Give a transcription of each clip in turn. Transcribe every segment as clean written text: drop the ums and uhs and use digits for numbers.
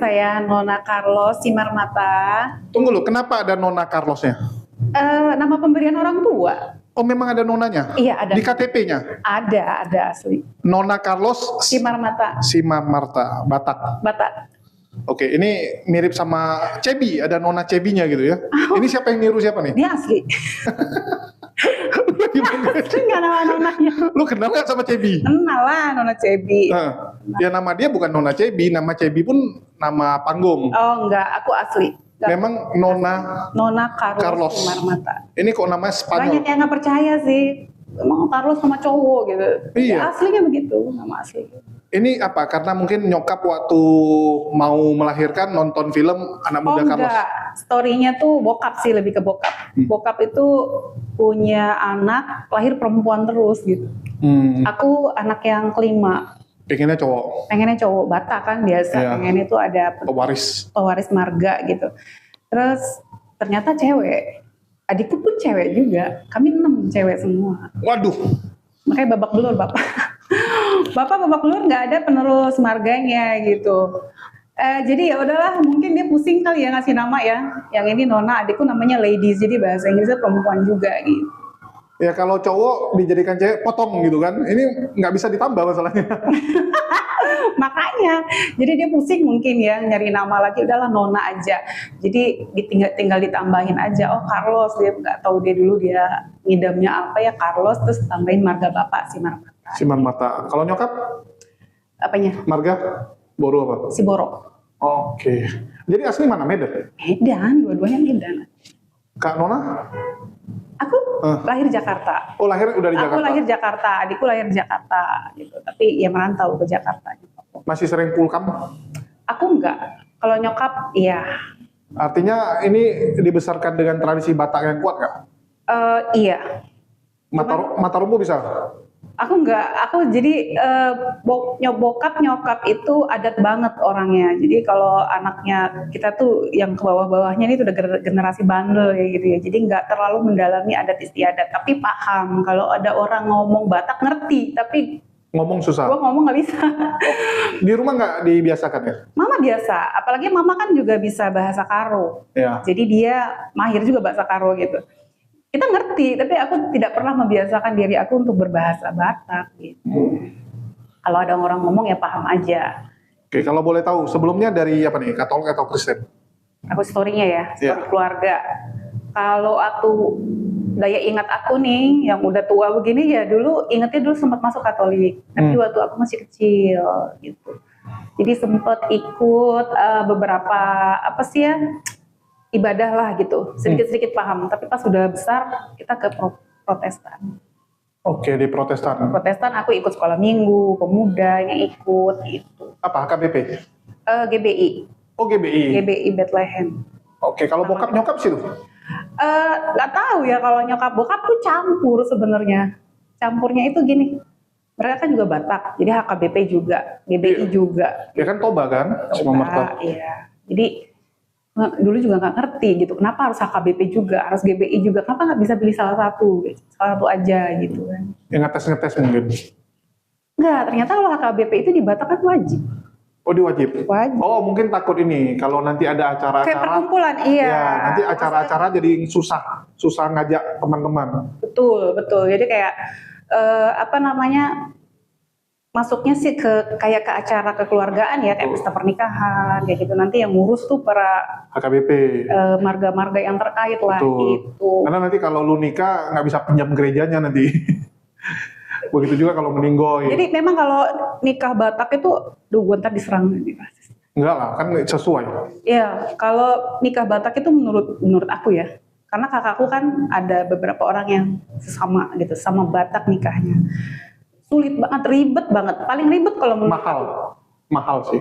saya Nona Carlos Simarmata. Tunggu lu, kenapa ada Nona Carlosnya? Nama pemberian orang tua. Oh, memang ada nonanya? Iya, ada. Di KTP-nya? Ada asli. Nona Carlos Simarmata. Simarmata, Batak. Batak. Oke, ini mirip sama Cebi, ada Nona Cebinya gitu ya. Ini siapa yang niru siapa nih? Dia asli. Enggak nama nonanya. Lu kenal gak sama Cebi? Kenal lah Nona Cebi. Ya nama dia bukan Nona Cebi, nama Cebi pun nama panggung. Oh enggak, aku asli. Enggak. Memang Nona Carlos Simarmata. Ini kok namanya Spanyol? Banyak yang nggak percaya sih. Emang Carlos sama cowok gitu. Iya. Ya, aslinya begitu, nama asli. Ini apa? Karena mungkin nyokap waktu mau melahirkan nonton film Anak Muda Carlos. Enggak, story-nya tuh bokap sih, lebih ke bokap. Bokap itu punya anak lahir perempuan terus gitu. Aku anak yang kelima. Pengennya cowok. Pengennya cowok, Batak kan biasa. Iya. Pengennya tuh ada Pewaris marga gitu. Terus ternyata cewek. Adikku pun cewek juga. Kami 6 cewek semua. Waduh. Makanya babak belur bapak. Bapak babak belur nggak ada penerus marganya gitu. Jadi ya udahlah, mungkin dia pusing kali ya ngasih nama ya. Yang ini Nona, adikku namanya Ladies, jadi bahasa Inggrisnya perempuan juga gitu. Ya kalau cowok dijadikan cewek potong gitu kan. Ini nggak bisa ditambah masalahnya. Makanya, jadi dia pusing mungkin ya nyari nama lagi, udahlah Nona aja. Jadi tinggal ditambahin aja. Oh Carlos, dia nggak tahu dia dulu dia ngidamnya apa ya, Carlos, terus tambahin marga bapak Simarmata. Simarmata. Kalau nyokap? Apanya? Marga? Boro apa? Siboro. Oke. Jadi asli mana? Medan? Medan, dua-duanya Medan. Kak Nona? Aku lahir Jakarta. Oh lahir udah di Jakarta? Aku lahir Jakarta, adikku lahir di Jakarta gitu. Tapi ya merantau ke Jakarta. Masih sering pulkam? Aku enggak. Kalau nyokap, iya. Artinya ini dibesarkan dengan tradisi Batak yang kuat nggak? Iya. Mata Rumpu bisa? Aku enggak. Aku jadi bokap nyokap itu adat banget orangnya. Jadi kalau anaknya kita tuh yang ke bawah-bawahnya ini udah generasi bandel ya gitu ya. Jadi enggak terlalu mendalami adat istiadat. Tapi paham kalau ada orang ngomong Batak ngerti. Tapi ngomong susah? Gua ngomong nggak bisa. Di rumah nggak dibiasakan ya? Mama biasa. Apalagi mama kan juga bisa bahasa Karo. Ya. Jadi dia mahir juga bahasa Karo gitu. Kita ngerti, tapi aku tidak pernah membiasakan diri aku untuk berbahasa Batak gitu. Kalau ada orang ngomong ya paham aja. Oke, kalau boleh tahu sebelumnya dari apa nih, Katolik atau Kristen? Aku story-nya ya, story keluarga. Kalau aku daya ingat aku nih, yang udah tua begini ya dulu ingetnya dulu sempat masuk Katolik, tapi waktu aku masih kecil gitu. Jadi sempat ikut beberapa apa sih ya? Ibadah lah gitu, sedikit-sedikit paham. Tapi pas sudah besar kita ke Protestan. Oke, di Protestan. Protestan aku ikut sekolah minggu, pemuda yang ikut gitu. Apa HKBP? GBI. Oh GBI. GBI Bethlehem. Oke, kalau bokap nyokap sih tuh? Nggak tahu ya kalau nyokap bokap tuh campur sebenarnya. Campurnya itu gini. Mereka kan juga Batak, jadi HKBP juga, GBI juga. Ya kan Toba kan? Toba, iya. Jadi dulu juga nggak ngerti gitu, kenapa harus HKBP juga, harus GBI juga, kenapa nggak bisa pilih salah satu aja gitu kan? Yang ngetes mungkin? Nggak, ternyata kalau HKBP itu di Batak kan wajib. Oh diwajib? Wajib. Oh mungkin takut ini, kalau nanti ada acara-acara. Kayak perkumpulan, iya. Ya, nanti acara-acara jadi susah ngajak teman-teman. Betul. Jadi kayak masuknya sih kayak ke acara kekeluargaan ya, kayak pesta pernikahan kayak gitu. Nanti yang ngurus tuh para HKBP, marga-marga yang terkait lah. Betul. Gitu. Karena nanti kalau lu nikah nggak bisa pinjam gerejanya nanti. Begitu juga kalau meninggoy. Jadi memang kalau nikah Batak itu, gue ntar diserang nih pasti. Enggak lah, kan sesuai. Ya, kalau nikah Batak itu menurut aku ya, karena kakakku kan ada beberapa orang yang sesama gitu, sama Batak nikahnya. Sulit banget, ribet banget. Paling ribet kalau menurut mahal sih.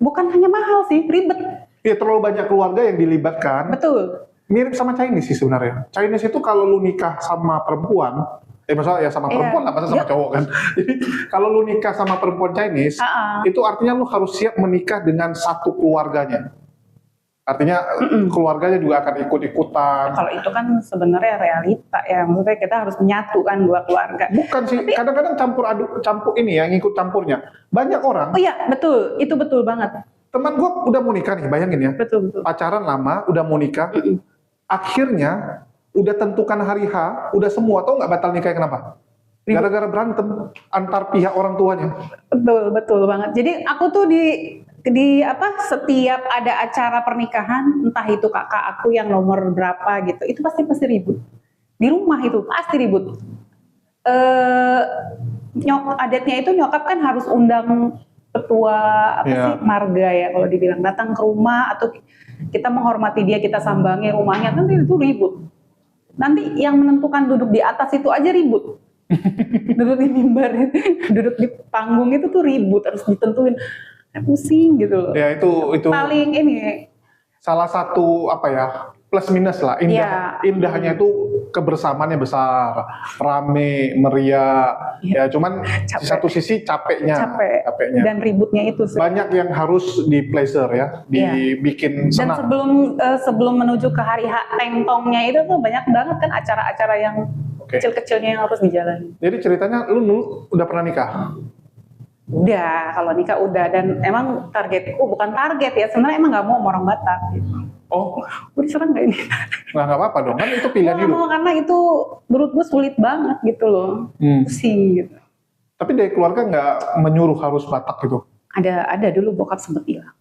Bukan hanya mahal sih, ribet. Iya, terlalu banyak keluarga yang dilibatkan. Betul. Mirip sama Chinese sih sebenarnya. Chinese itu kalau lu nikah sama perempuan, maksudnya ya sama perempuan lah, masa sama cowok kan. Jadi kalau lu nikah sama perempuan Chinese, itu artinya lu harus siap menikah dengan satu keluarganya. Artinya keluarganya juga akan ikut-ikutan. Kalau itu kan sebenarnya realita ya, maksudnya kita harus menyatukan dua keluarga. Bukan sih, kadang-kadang campur ini ya, yang ikut campurnya. Banyak orang. Oh iya, betul, itu betul banget. Teman gue udah mau nikah nih, bayangin ya. Betul, betul. Pacaran lama, udah mau nikah. Akhirnya udah tentukan hari H, udah semua, tau nggak batal nikahnya kenapa? Gara-gara berantem antar pihak orang tuanya. Betul, betul banget. Jadi aku tuh di apa, setiap ada acara pernikahan, entah itu kakak aku yang nomor berapa gitu, itu pasti ribut. Di rumah itu pasti ribut. Adatnya itu nyokap kan harus undang ketua apa sih, marga ya kalau dibilang, datang ke rumah atau kita menghormati dia, kita sambangi rumahnya, nanti itu ribut. Nanti yang menentukan duduk di atas itu aja ribut. Duduk di mimbar, duduk di panggung itu tuh ribut, harus ditentuin. Pusing gitu loh. Ya itu paling ini salah satu apa ya, plus minus lah. Indahnya itu kebersamaannya besar, rame, meriah. Ya cuman di satu sisi capeknya dan ributnya itu banyak yang harus di pleasure ya, dibikin senang. Dan sebelum menuju ke hari H tengtongnya itu tuh banyak banget kan acara-acara yang kecil-kecilnya yang harus dijalani. Jadi ceritanya lu udah pernah nikah? Udah, kalau nikah udah, dan emang targetku bukan target ya, sebenarnya emang nggak mau sama orang Batak gitu. Oh, gue diserang nggak ini? Nggak apa-apa dong, kan itu pilihan hidup. Karena itu menurut gue sulit banget gitu loh, pusing gitu. Tapi dari keluarga nggak menyuruh harus Batak gitu? Ada dulu bokap sempet bilang,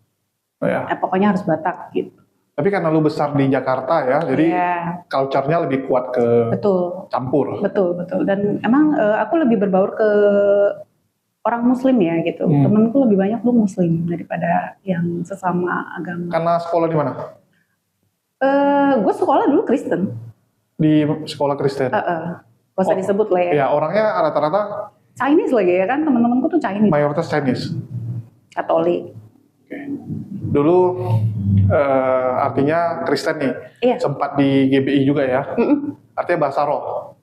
pokoknya harus Batak gitu. Tapi karena lu besar di Jakarta ya, jadi culture-nya lebih kuat ke campur. Betul. Dan emang aku lebih berbaur ke orang Muslim ya gitu. Temenku lebih banyak tuh Muslim daripada yang sesama agama. Karena sekolah di mana? Gue sekolah dulu Kristen. Di sekolah Kristen? Gak usah disebut lah ya. Ya, orangnya rata-rata Chinese lagi ya kan, teman-temanku tuh Chinese. Mayoritas Chinese? Katolik. Dulu artinya Kristen nih, sempat di GBI juga ya? Artinya bahasa roh.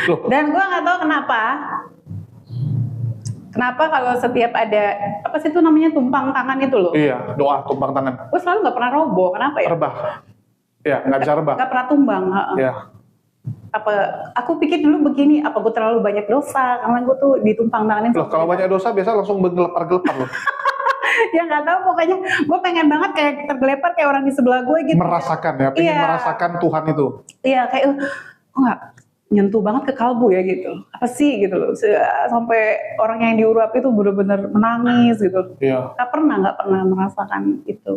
Loh. Dan gue nggak tahu Kenapa kalau setiap ada apa sih itu namanya tumpang tangan itu loh? Iya, doa tumpang tangan. Gue selalu nggak pernah roboh, kenapa ya? Rebah. Ya, nggak bisa rebah. Nggak pernah tumbang. Iya. Aku pikir dulu begini, apa gue terlalu banyak dosa karena gue tuh ditumpang tanganin. Loh, kalau banyak dosa biasa langsung bergelepar-gelepar loh. Ya nggak tahu, pokoknya gue pengen banget kayak tergelepar kayak orang di sebelah gue gitu. Merasakan ya, pengen merasakan Tuhan itu. Iya, kayak nggak nyentuh banget ke kalbu ya gitu. Apa sih gitu loh. Sampai orang yang diurap itu benar-benar menangis gitu. Iya. Nggak pernah merasakan itu.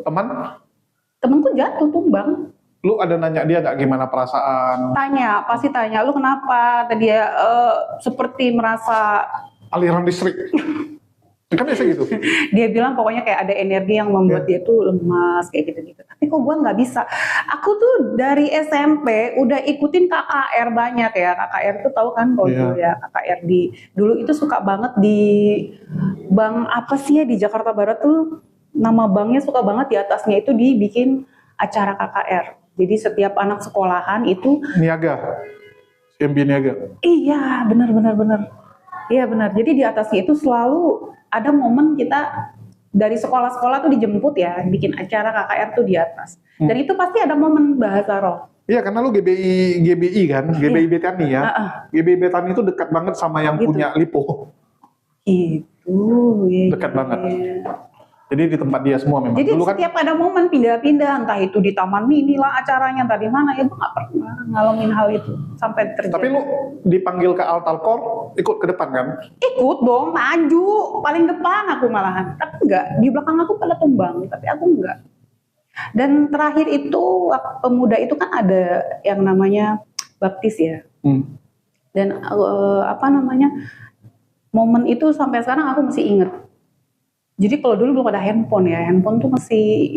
Temenku jatuh tumbang. Lu ada nanya dia nggak gimana perasaan? Pasti tanya, lu kenapa? Tadi dia seperti merasa aliran listrik. Kan biasa gitu. Dia bilang pokoknya kayak ada energi yang membuat dia tuh lemas kayak gitu-gitu. Tapi kok gue nggak bisa. Aku tuh dari SMP udah ikutin KKR banyak ya. KKR tuh tahu kan kalau dulu ya, KKR dulu itu suka banget di bank apa sih ya di Jakarta Barat tuh, nama banknya suka banget di atasnya itu dibikin acara KKR. Jadi setiap anak sekolahan itu Niaga. CMB Niaga. Iya, benar. Iya benar. Jadi di atasnya itu selalu ada momen kita dari sekolah-sekolah tuh dijemput ya, bikin acara KKR tuh di atas. Dan itu pasti ada momen bahasa roh. Iya, karena lu GBI kan, GBI Betani ya. GBI Betani itu dekat banget sama yang punya Lipo. Itu. Dekat banget. Jadi di tempat dia semua memang. Jadi dulu setiap ada momen pindah-pindah, entah itu di Taman Mini lah acaranya, entah di mana, ya gue nggak pernah ngalamin hal itu sampai terjadi. Tapi lu dipanggil ke Altalkor, ikut ke depan kan? Ikut dong, maju, paling depan aku malahan. Tapi enggak, di belakang aku pada tumbang, tapi aku enggak. Dan terakhir itu, pemuda itu kan ada yang namanya baptis ya. Dan momen itu sampai sekarang aku masih inget. Jadi kalau dulu belum ada handphone ya, handphone tuh masih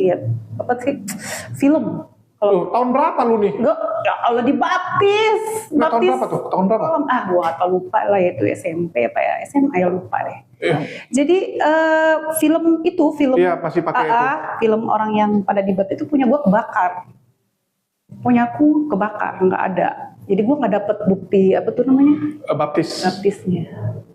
film. Tahun berapa lu nih? Kalau dibaptis. Tahun berapa tuh? Tahun berapa? Gua nggak tahu, lupa lah itu SMP apa ya, SMA ya lupa deh. Jadi film itu masih pakai itu. Film orang yang pada dibaptis itu punya gua kebakar. Punyaku kebakar, nggak ada. Jadi gue nggak dapet bukti apa tuh namanya? Baptisnya.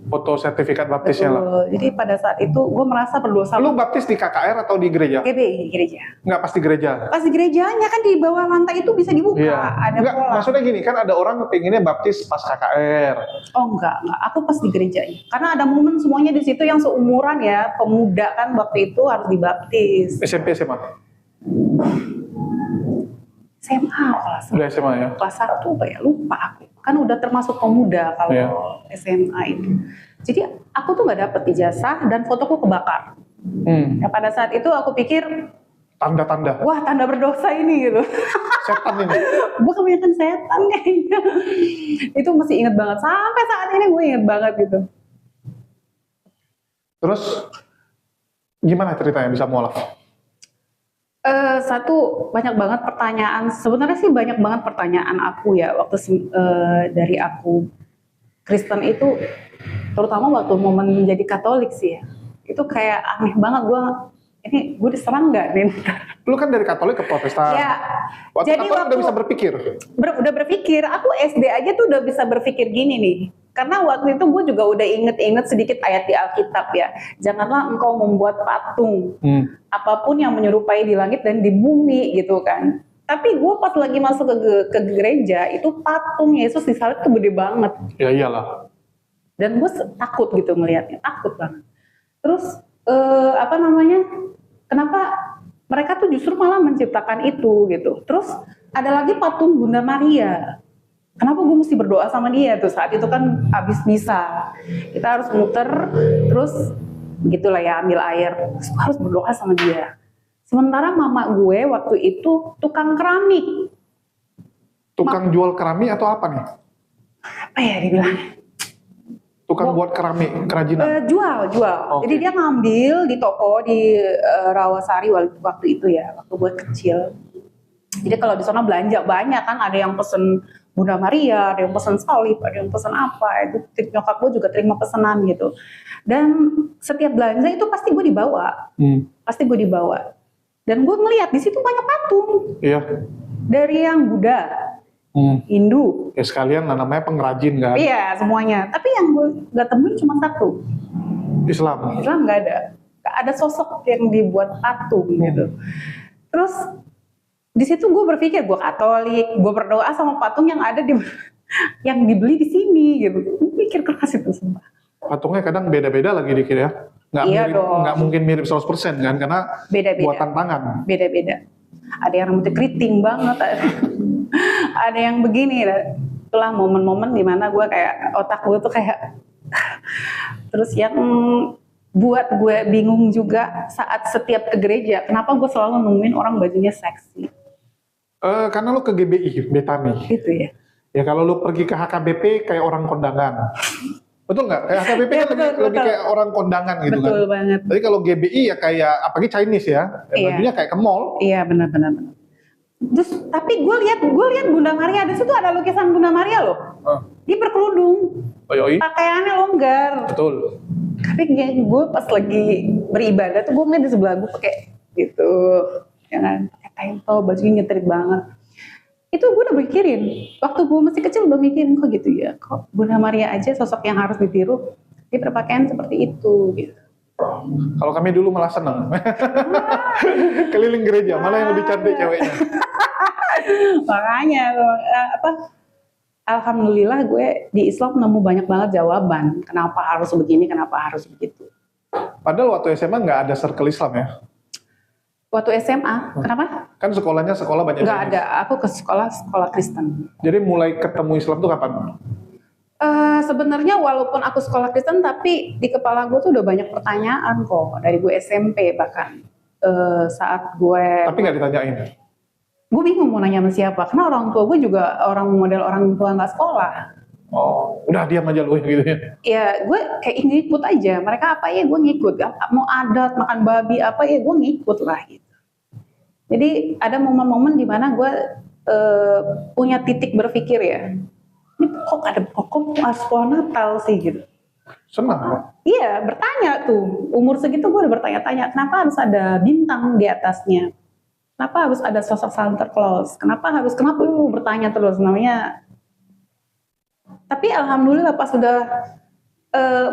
Foto sertifikat baptisnya lah. Jadi pada saat itu gue merasa berdosa. Lu baptis di KKR atau di gereja? GBI, gereja. Nggak, pas di gereja. Pas di gerejanya kan di bawah lantai itu bisa dibuka. Iya. Ada nggak, maksudnya gini, kan ada orang pengennya baptis pas KKR. Oh enggak. Aku pas di gerejanya. Karena ada momen semuanya di situ yang seumuran ya, pemuda kan waktu itu harus dibaptis. SMP, SMA? SMA kelas. Udah SMA ya? Kelas 1 apa ya? Lupa aku. Kan udah termasuk pemuda kalau SMA itu. Jadi aku tuh nggak dapet ijazah dan fotoku kebakar. Ya, pada saat itu aku pikir tanda-tanda. Wah, tanda berdosa ini gitu. Setan ini. Gue kebanyakan setan kayaknya. Itu masih inget banget. Sampai saat ini gue inget banget gitu. Terus gimana ceritanya bisa mualaf? Satu, banyak banget pertanyaan. Sebenarnya sih banyak banget pertanyaan aku ya waktu dari aku Kristen itu, terutama waktu momen menjadi Katolik sih ya. Itu kayak aneh banget, gue diserang nggak nih? Lu kan dari Katolik ke Protestan. Ya. Waktu Katolik udah bisa berpikir? Udah berpikir. Aku SD aja tuh udah bisa berpikir gini nih. Karena waktu itu gue juga udah inget-inget sedikit ayat di Alkitab ya. Janganlah engkau membuat patung. Apapun yang menyerupai di langit dan di bumi gitu kan. Tapi gue pas lagi masuk ke gereja, itu patung Yesus disalib tuh gede banget. Ya iyalah. Dan gue takut gitu ngelihatnya. Takut banget. Terus kenapa mereka tuh justru malah menciptakan itu gitu. Terus ada lagi patung Bunda Maria. Kenapa gue mesti berdoa sama dia tuh saat itu kan habis misa. Kita harus muter, terus begitulah ya ambil air. Terus harus berdoa sama dia. Sementara mama gue waktu itu tukang keramik. Tukang jual keramik atau apa nih? Apa ya dibilang? Tukang buat keramik, kerajinan? Jual. Okay. Jadi dia ngambil di toko di Rawasari waktu itu ya, waktu gue kecil. Jadi kalau di sana belanja banyak kan, ada yang pesen Bunda Maria, ada yang pesen salib, ada yang pesen apa. Itu nyokap gue juga terima pesanan gitu. Dan setiap belanja itu pasti gue dibawa. Pasti gue dibawa. Dan gue ngeliat di situ banyak patung. Iya. Dari yang Buddha, Hindu. Ya sekalian lah, namanya pengrajin kan? Iya semuanya. Tapi yang gue gak temuin cuma satu. Islam gak ada. Gak ada sosok yang dibuat patung gitu. Terus di situ gue berpikir gue Katolik, gue berdoa sama patung yang ada yang dibeli di sini gitu. Gue pikir keras itu sumpah. Patungnya kadang beda-beda lagi dikit ya. Nggak mungkin mirip 100% kan, karena beda-beda. Buatan tangan. Beda-beda. Ada yang rambutnya keriting banget, ada yang begini. Itulah momen-momen dimana gue kayak otak gue tuh kayak terus yang buat gue bingung juga saat setiap ke gereja, kenapa gue selalu nemuin orang bajunya seksi. Karena lu ke GBI, Betani. Gitu ya. Ya kalau lu pergi ke HKBP kayak orang kondangan. Betul nggak? Kayak HKBP ya, kan lebih kayak orang kondangan gitu kan. Betul banget. Tapi kalau GBI ya kayak apalagi Chinese ya, bajunya kayak ke mall. Iya benar. Terus tapi gue lihat Bunda Maria, di situ ada lukisan Bunda Maria loh. Dia berkerudung. Pakaiannya longgar. Betul. Tapi gue pas lagi beribadah tuh gue ngeliat di sebelah gue pakai gitu, jangan pakai kain tol, bajunya nyetrit banget. Itu gue udah mikirin, waktu gue masih kecil udah mikirin kok gitu ya, kok Bunda Maria aja sosok yang harus ditiru, dia berpakaian seperti itu gitu. Kalau kami dulu malah seneng, keliling gereja, malah yang lebih cantik ceweknya. Makanya alhamdulillah gue di Islam nemu banyak banget jawaban, kenapa harus begini, kenapa harus begitu. Padahal waktu SMA nggak ada circle Islam ya? Waktu SMA, kenapa? Kan sekolahnya sekolah banyak. Nggak ada, aku ke sekolah Kristen. Jadi mulai ketemu Islam tuh kapan? Sebenarnya walaupun aku sekolah Kristen, tapi di kepala gue tuh udah banyak pertanyaan kok, dari gue SMP bahkan. Saat gue... Tapi nggak ditanyain? Gue bingung mau nanya sama siapa, karena orang tua gue juga model orang tua nggak sekolah. Oh, udah diam aja lu gitu ya? Ya, gue kayak ngikut aja. Mereka apa ya, gue ngikut. Mau adat, makan babi apa ya, gue ngikut lah gitu. Jadi ada momen-momen di mana gue punya titik berpikir ya. Ini kok ada pas pohon Natal sih gitu. Senang. Iya, bertanya tuh. Umur segitu gue udah bertanya-tanya, kenapa harus ada bintang di atasnya? Kenapa harus ada sosok Santa Claus? Kenapa gue bertanya terus, namanya Tapi alhamdulillah pas sudah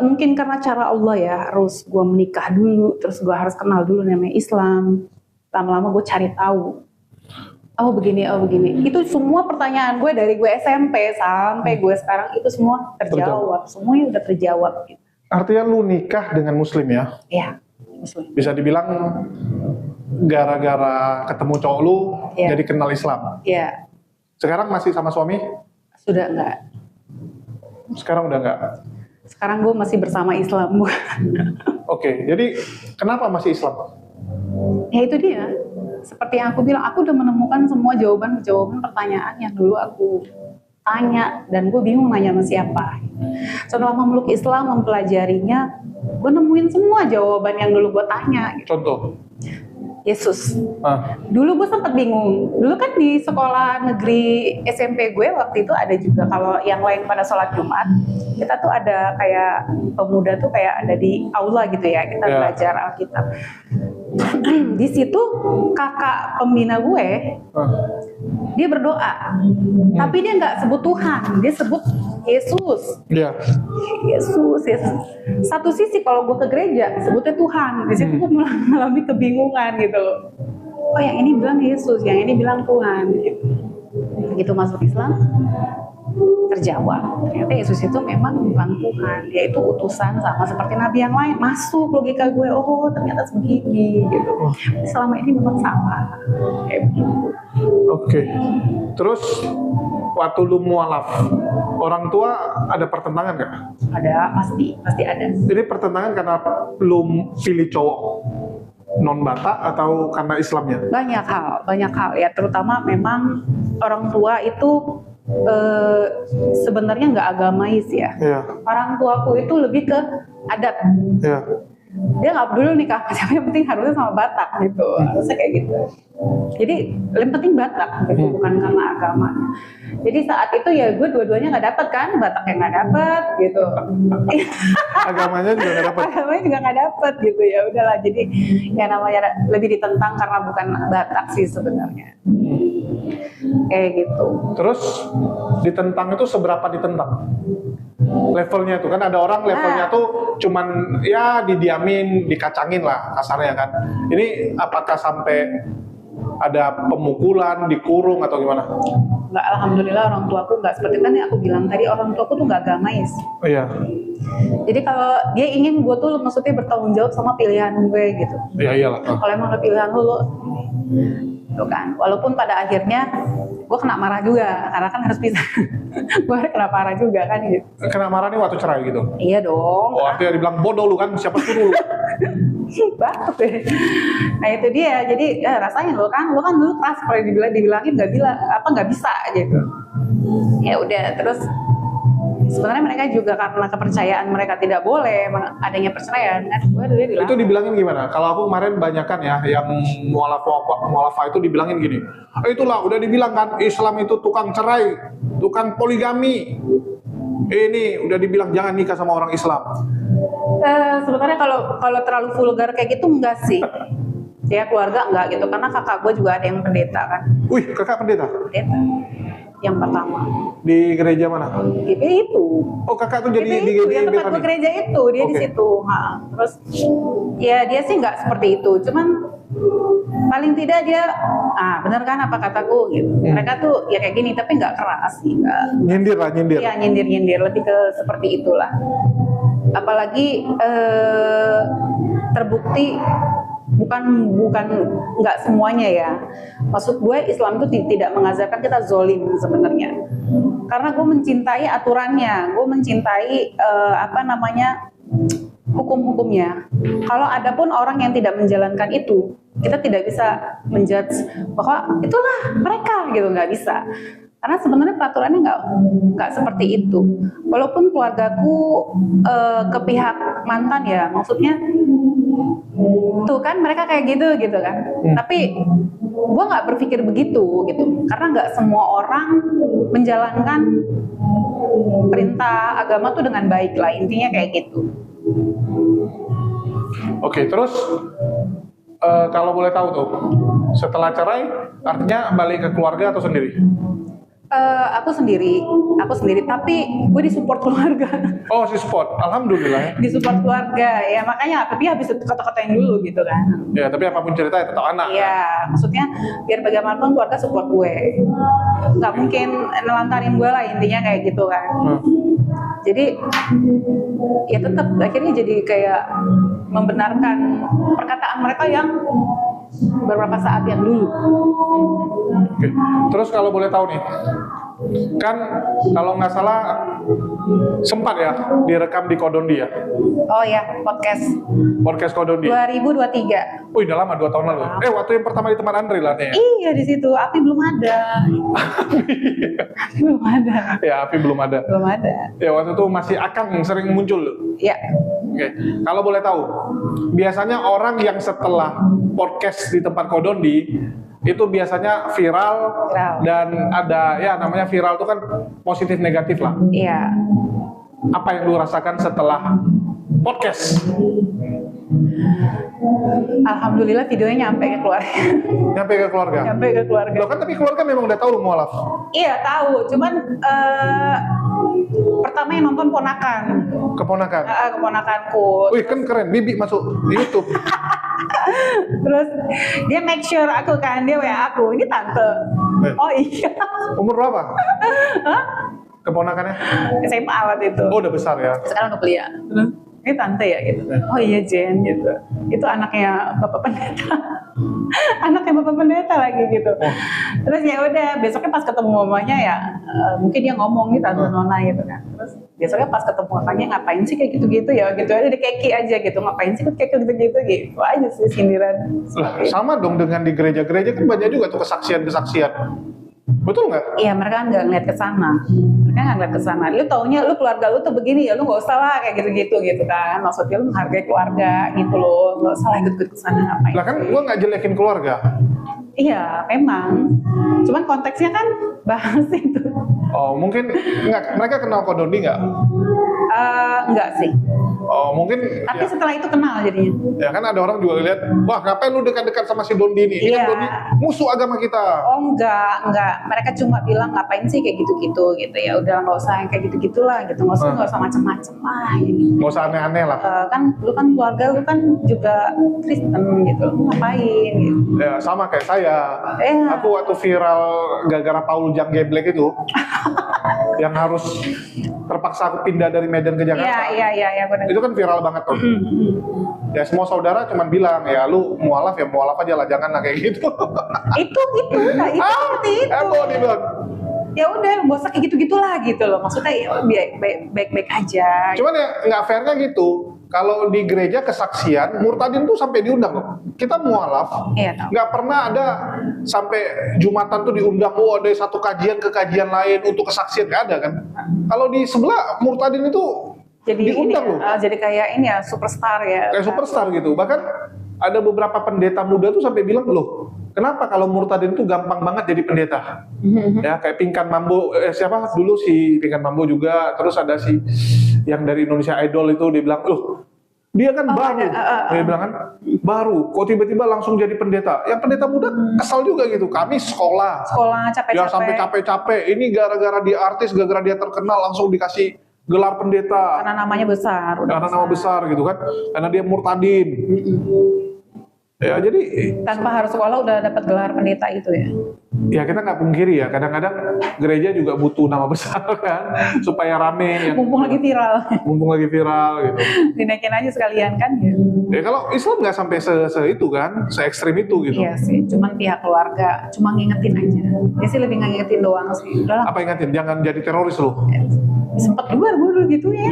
mungkin karena cara Allah ya, harus gue menikah dulu, terus gue harus kenal dulu namanya Islam. Lama-lama gue cari tahu. Oh begini. Itu semua pertanyaan gue dari gue SMP sampai gue sekarang itu semua terjawab. Semuanya udah terjawab. Gitu. Artinya lu nikah dengan Muslim ya? Iya, Muslim. Bisa dibilang gara-gara ketemu cowok lu jadi kenal Islam? Iya. Sekarang masih sama suami? Sudah enggak. Sekarang udah enggak? Sekarang gue masih bersama Islam. Oke, jadi kenapa masih Islam? Ya itu dia. Seperti yang aku bilang, aku udah menemukan semua jawaban pertanyaan yang dulu aku tanya. Dan gue bingung nanya sama siapa. Setelah memeluk Islam, mempelajarinya, gue nemuin semua jawaban yang dulu gue tanya. Gitu. Contoh? Yesus. Dulu gue sempat bingung. Dulu kan di sekolah negeri SMP gue waktu itu ada juga, kalau yang lain pada sholat Jumat, kita tuh ada kayak pemuda tuh kayak ada di aula gitu ya, kita belajar Alkitab. Di situ kakak pembina gue, dia berdoa, tapi dia nggak sebut Tuhan, dia sebut Yesus. Yesus. Satu sisi kalau gue ke gereja sebutnya Tuhan, di situ gue mengalami kebingungan gitu loh. Oh yang ini bilang Yesus, yang ini bilang Tuhan. Begitu masuk Islam, terjawab. Ternyata Yesus itu memang bukan Tuhan, dia itu utusan sama seperti nabi yang lain. Masuk logika gue, oh ternyata begini gitu. Selama ini memang salah. Kayak begitu. Oke. Terus waktu lu mualaf, orang tua ada pertentangan nggak? Ada, pasti ada. Jadi pertentangan karena lu pilih cowok non Batak atau karena Islamnya? Banyak hal ya, terutama memang orang tua itu sebenarnya nggak agamais ya. Orang tuaku itu lebih ke adat. Dia nggak peduli nikah sama siapa, yang penting harusnya sama Batak gitu, harusnya kayak gitu. Jadi yang penting Batak gitu, bukan karena agamanya. Jadi saat itu ya gue dua-duanya nggak dapat kan, Bataknya nggak dapat gitu. Agamanya juga nggak dapat. Agamanya juga nggak dapat gitu, ya udahlah. Jadi ya namanya lebih ditentang karena bukan Batak sih sebenarnya. Kayak gitu. Terus ditentang itu seberapa ditentang? Levelnya tuh kan ada orang levelnya tuh cuman ya didiamin, dikacangin lah kasarnya kan. Ini apakah sampai ada pemukulan, dikurung atau gimana? Enggak, alhamdulillah orang tuaku enggak seperti kan yang aku bilang tadi, orang tuaku tuh enggak agamais. Oh iya. Jadi kalau dia ingin gue tuh maksudnya bertanggung jawab sama pilihan gue gitu. Iya iyalah. Kalau emang ada pilihan lu tuh kan. Walaupun pada akhirnya gue kena marah juga, karena kan harus bisa. Gue kena marah juga kan gitu. Kena marah nih waktu cerai gitu? Iya dong. Oh artinya dibilang bodoh lu kan, siapa suruh lu? Banget deh. Nah itu dia, jadi ya, rasain lu kan dulu keras, kalau dibilangin nggak bisa gitu. Ya udah, terus sebenarnya mereka juga karena kepercayaan mereka tidak boleh adanya perceraian kan, gue dulu dibilang. Itu dibilangin gimana? Kalau aku kemarin banyak kan ya yang mualafah itu dibilangin gini, itulah udah dibilang kan Islam itu tukang cerai, tukang poligami. Ini udah dibilang jangan nikah sama orang Islam. Sebenarnya kalau terlalu vulgar kayak gitu enggak sih. Ya keluarga enggak gitu, karena kakak gue juga ada yang pendeta kan. Wih, kakak pendeta? Pendeta. Yang pertama. Di gereja mana? Itu. Oh, kakak tuh jadi di gereja yang tempat gue gereja itu, dia di situ. Terus ya dia sih nggak seperti itu, cuman paling tidak dia bener kan apa kataku gitu. Mereka tuh ya kayak gini tapi nggak keras sih, nggak. Nyindir. Iya, nyindir lebih ke seperti itulah. Apalagi terbukti bukan nggak semuanya ya. Maksud gue Islam itu tidak mengajarkan kita zolim sebenarnya. Karena gue mencintai aturannya, gue mencintai hukum-hukumnya. Kalau ada pun orang yang tidak menjalankan itu, kita tidak bisa menjudge bahwa itulah mereka gitu, nggak bisa. Karena sebenarnya peraturannya nggak seperti itu. Walaupun keluargaku ke pihak mantan ya, maksudnya tuh kan mereka kayak gitu kan. Tapi gue nggak berpikir begitu gitu, karena nggak semua orang menjalankan perintah agama tuh dengan baik lah, intinya kayak gitu. Oke, terus kalau boleh tahu tuh, setelah cerai artinya balik ke keluarga atau sendiri? Aku sendiri aku sendiri, tapi gue disupport keluarga. Oh, si support, alhamdulillah ya. Disupport keluarga, ya makanya tapi habis itu kata-katain dulu gitu kan. Ya, tapi apapun ceritanya tetap anak. Iya, maksudnya biar bagaimanapun keluarga support gue. Nggak mungkin nelantarin gue lah, intinya kayak gitu kan. Jadi ya tetap akhirnya jadi kayak membenarkan perkataan mereka yang beberapa saat yang dulu. Oke. Terus kalau boleh tahu nih, kan kalau nggak salah sempat ya direkam di Kodondi ya? Oh ya, podcast Kodondi. 2023. Udah lama, 2 tahun lalu. Waktu yang pertama di tempat Andri lah nih. Iya, di situ. Api belum ada. Belum ada. Ya, Api belum ada. Belum ada. Ya, waktu itu masih Akang sering muncul. Iya. Oke. Kalau boleh tahu, biasanya orang yang setelah podcast di tempat Kodondi itu biasanya viral. Dan ada ya namanya viral itu kan positif negatif lah. Iya. Apa yang lu rasakan setelah podcast? Alhamdulillah videonya nyampe ke keluarga. Nyampe ke keluarga? Nyampe ke keluarga. Loh kan tapi keluarga memang udah tahu lu mualaf? Iya tahu, cuman pertama yang nonton ponakan. Keponakan? Keponakanku. Wih kan keren, Bibi masuk YouTube. Terus dia make sure aku kan, dia WA aku, ini tante. Oh iya. Umur berapa? Hah? Keponakannya? SMA waktu itu. Oh udah besar ya? Sekarang udah kuliah. Ini tante ya gitu. Oh iya Jen gitu. Itu anaknya Bapak Pendeta. Anaknya Bapak Pendeta lagi gitu. Terus ya udah besoknya pas ketemu mamanya ya mungkin dia ngomong nih tante Nona gitu kan. Terus besoknya pas ketemu kakaknya ngapain sih kayak gitu-gitu ya gitu aja dikeki aja gitu. Ngapain sih kayak gitu-gitu gitu aja sih sindiran. Sama dong dengan di gereja-gereja kan banyak juga tuh kesaksian-kesaksian. Betul nggak? Iya, mereka nggak ngeliat ke sana. Mereka nggak ngeliat ke sana. Lu taunya lu keluarga lu tuh begini ya, lu nggak usah lah kayak gitu-gitu gitu kan. Maksudnya lu menghargai keluarga gitu loh, nggak usah lah ikut-ikut ke sana ngapain. Lah kan gua nggak jelekin keluarga. Iya, memang. Cuman konteksnya kan bahas itu. Oh, mungkin nggak. Mereka kenal Kodondi nggak? Enggak sih. Oh, mungkin. Tapi ya. setelah itu kenal jadinya. Ya kan ada orang juga lihat, wah ngapain lu dekat-dekat sama si Dondi ini? Ini kan Dondi musuh agama kita. Oh enggak. Mereka cuma bilang ngapain sih kayak gitu-gitu gitu ya. Udah nggak usah yang kayak gitu-gitu lah gitu. Nggak usah macem-macem lah. Gitu. Nggak usah aneh-aneh lah. Kan lu kan keluarga lu kan juga Kristen gitu. Lu ngapain gitu. Ya sama kayak saya. Aku waktu viral gara-gara Paul Jang Geblek itu, yang harus terpaksa aku pindah dari Medan ke Jakarta. Iya benar. Itu kan viral banget tuh. Ya semua saudara cuman bilang ya lu mualaf ya mualaf aja lah, jangan lah kayak gitu. itu seperti itu. Apa dia bilang? Ya udah, gak usah kayak gitu-gitulah gitu loh. Maksudnya ya baik-baik aja. Cuman ya nggak fairnya gitu. Kalau di gereja kesaksian, murtadin tuh sampai diundang loh. Kita mualaf, nggak pernah ada sampai Jumatan tuh diundang. Oh ada satu kajian ke kajian lain untuk kesaksian, nggak ada kan? Kalau di sebelah murtadin itu jadi diundang ini, loh. Jadi kayak ini ya superstar ya. Kayak superstar gitu. Bahkan ada beberapa pendeta muda tuh sampai bilang loh, kenapa kalau murtadin tuh gampang banget jadi pendeta? Ya kayak Pinkan Mambo, siapa dulu si Pinkan Mambo juga, terus ada si yang dari Indonesia Idol itu dia bilang, loh dia kan baru, dia bilang kan baru, kok tiba-tiba langsung jadi pendeta? Yang pendeta muda kesal juga gitu. Kami sekolah capek-capek. Ya sampai capek-capek. Ini gara-gara dia artis, gara-gara dia terkenal langsung dikasih gelar pendeta. Karena namanya besar. Karena nama besar gitu kan. Karena dia murtadin. Ya jadi tanpa harus sekolah udah dapat gelar pendeta itu ya. Ya kita nggak pungkiri ya, kadang-kadang gereja juga butuh nama besar kan, supaya rame. Mumpung lagi viral. Mumpung lagi viral gitu. Dinaikin aja sekalian kan ya. Ya kalau Islam nggak sampai se itu kan, se ekstrim itu gitu. Iya sih, cuman pihak keluarga cuma ngingetin aja. Dia sih lebih ngingetin doang sih. Udahlah. Apa ingetin? Jangan jadi teroris lo. Sempet juga gue dulu gitu ya.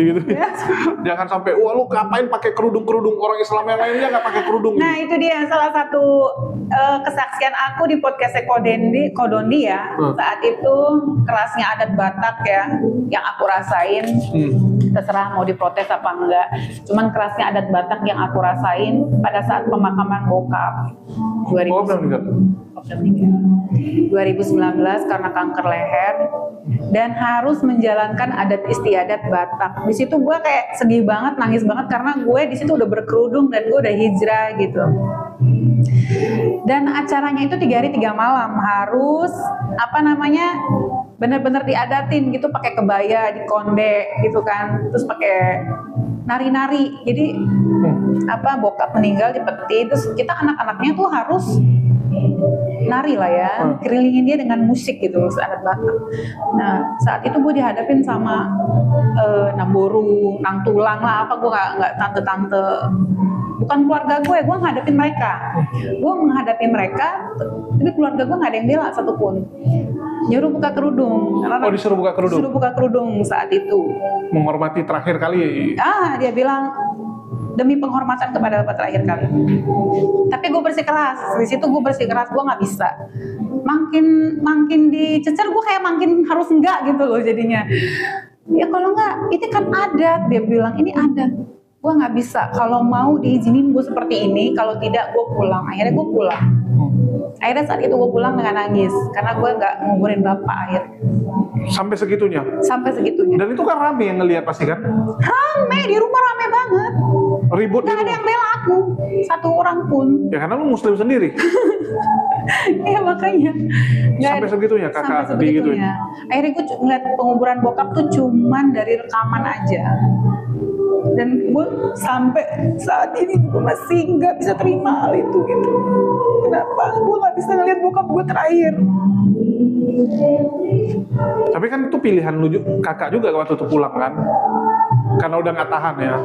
Jangan sampai, wah lu ngapain pakai kerudung orang Islam yang lainnya nggak pakai kerudung. Nah itu dia salah satu kesaksian aku di podcast Kodondi ya. Saat itu kerasnya adat Batak ya, yang aku rasain. Terserah mau diprotes apa enggak. Cuman kerasnya adat Batak yang aku rasain pada saat pemakaman bokap 2019 karena kanker leher dan harus menjalankan adat istiadat Batak. Di situ gue kayak sedih banget, nangis banget karena gue di situ udah berkerudung dan gue udah hijrah gitu. Dan acaranya itu 3 hari 3 malam harus bener-bener diadatin gitu, pakai kebaya, dikonde gitu kan, terus pakai nari-nari. Jadi bokap meninggal di peti, terus kita anak-anaknya tuh harus nari lah ya, kelilingin dia dengan musik gitu, adat Batak. Nah saat itu gue dihadapin sama namboru, nang tulang lah, gue nggak tante-tante, bukan keluarga gue ngadepin mereka, gue menghadapi mereka, tapi keluarga gue nggak ada yang bela satupun. Nyuruh buka kerudung. Disuruh buka kerudung? Disuruh buka kerudung saat itu. Menghormati terakhir kali? Dia bilang, demi penghormatan kepada bapak terakhir kali. Tapi gue bersikeras, di situ gue bersikeras, gue nggak bisa. Makin dicecer, gue kayak makin harus enggak gitu loh jadinya. Ya kalau enggak, ini kan adat, dia bilang, ini adat. Gue nggak bisa, kalau mau diizinin gue seperti ini, kalau tidak gue pulang. Akhirnya gue pulang. Akhirnya saat itu gue pulang dengan nangis, karena gue nggak nguburin bapak akhirnya. Sampai segitunya? Sampai segitunya. Dan itu kan rame yang ngelihat pasti kan? Rame, di rumah rame banget. Ribut. Gak ada yang bela aku, satu orang pun. Ya karena lu muslim sendiri. Iya makanya. Sampai segitunya kakak digituin. Akhirnya gue ngeliat penguburan bokap tuh cuman dari rekaman aja. Dan gue sampai saat ini gue masih nggak bisa terima hal itu gitu. Kenapa? Gue nggak bisa ngeliat bokap gue terakhir. Tapi kan itu pilihan lu kakak juga waktu itu pulang kan? Karena udah nggak tahan ya.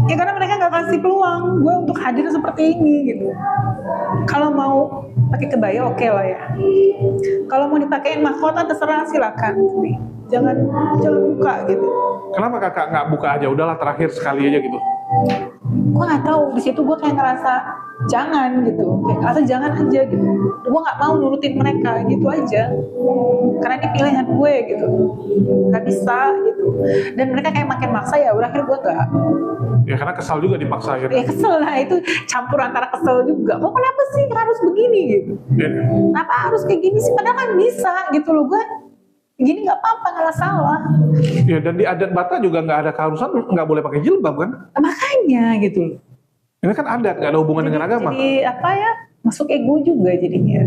Ya karena mereka nggak kasih peluang gue untuk hadir seperti ini gitu. Kalau mau pakai kebaya oke lah ya. Kalau mau dipakein mahkota terserah silakan. Jangan buka gitu. Kenapa kakak nggak buka aja? Udahlah terakhir sekali aja gitu. Gue nggak tahu, di situ gue kayak ngerasa jangan gitu, kayak ngerasa jangan aja gitu. Gue nggak mau nurutin mereka gitu aja, karena ini pilihan gue gitu, nggak bisa gitu. Dan mereka kayak makin maksa, ya udah akhirnya gue nggak. Ya karena kesal juga dipaksa gitu. Ya kesel lah, itu campur antara kesel juga. Kok kenapa sih harus begini gitu? Kenapa harus kayak gini sih? Padahal kan bisa gitu loh, gue gini nggak apa-apa, nggak salah. Ya dan di adat Batak juga nggak ada keharusan nggak boleh pakai jilbab kan? Makanya gitu. Ini kan adat, nggak ada hubungan dengan agama. Jadi masuk ego juga jadinya.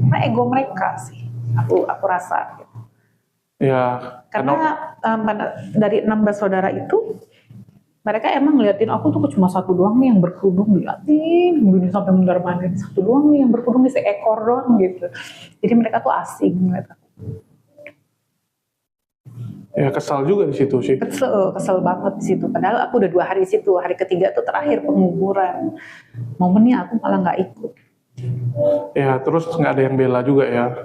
Karena ego mereka sih, aku rasa. Gitu. Ya. Karena dari 16 saudara itu, mereka emang ngeliatin aku tuh cuma satu doang nih yang berkerudung, diliatin begini sampai mundar-mandir, satu doang nih yang berkerudung di seekor doang gitu. Jadi mereka tuh asing ngeliat aku. Ya kesal juga di situ sih. Kesel banget di situ. Padahal aku udah 2 hari di situ. Hari ketiga tuh terakhir penguburan. Momennya aku malah nggak ikut. Ya terus nggak ada yang bela juga ya.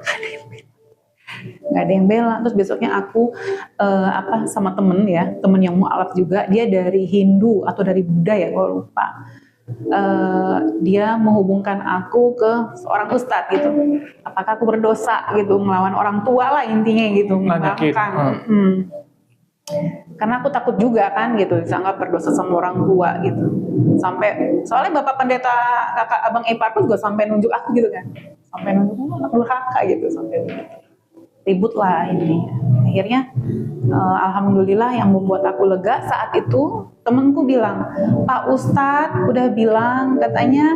Nggak ada yang bela. Terus besoknya aku sama temen yang mualaf juga. Dia dari Hindu atau dari Buddha ya, gue lupa. Dia menghubungkan aku ke seorang ustadz gitu. Apakah aku berdosa gitu melawan orang tua lah intinya gitu, membangkang. Karena aku takut juga kan gitu, dianggap berdosa sama orang tua gitu. Soalnya bapak pendeta kakak abang ipar pun juga sampai nunjuk aku gitu kan, sampai nunjuk anak durhaka gitu, sampai ribut lah ini. Akhirnya alhamdulillah yang membuat aku lega saat itu, temenku bilang, Pak Ustadz udah bilang katanya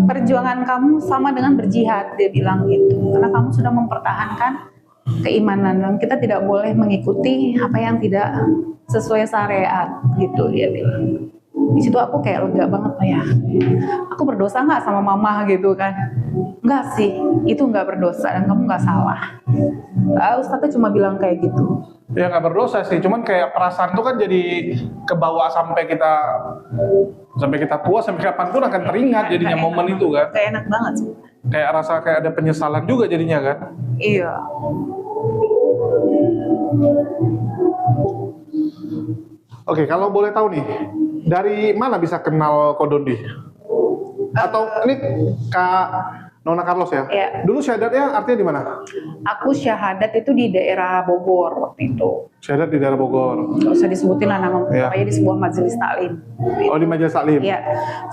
perjuangan kamu sama dengan berjihad, dia bilang gitu, karena kamu sudah mempertahankan keimanan dan kita tidak boleh mengikuti apa yang tidak sesuai syariat gitu, dia bilang. Di situ aku kayak lega banget, ya aku berdosa nggak sama mama gitu kan? Nggak sih, itu nggak berdosa dan kamu nggak salah. Ustadznya cuma bilang kayak gitu. Ya nggak berdosa sih, cuman kayak perasaan tuh kan jadi kebawa sampai kita tua, sampai kapanpun akan teringat jadinya momen itu kan. Kayak enak banget sih. Kayak rasa kayak ada penyesalan juga jadinya kan. Iya. Oke, kalau boleh tahu nih, dari mana bisa kenal Kodondi? Atau ini Kak Nona Carlos ya? Iya. Dulu syahadatnya artinya di mana? Aku syahadat itu di daerah Bogor waktu itu. Syahadat di daerah Bogor. Gak usah disebutin lah nama, pokoknya di sebuah majelis taklim. Oh, di majelis taklim? Iya,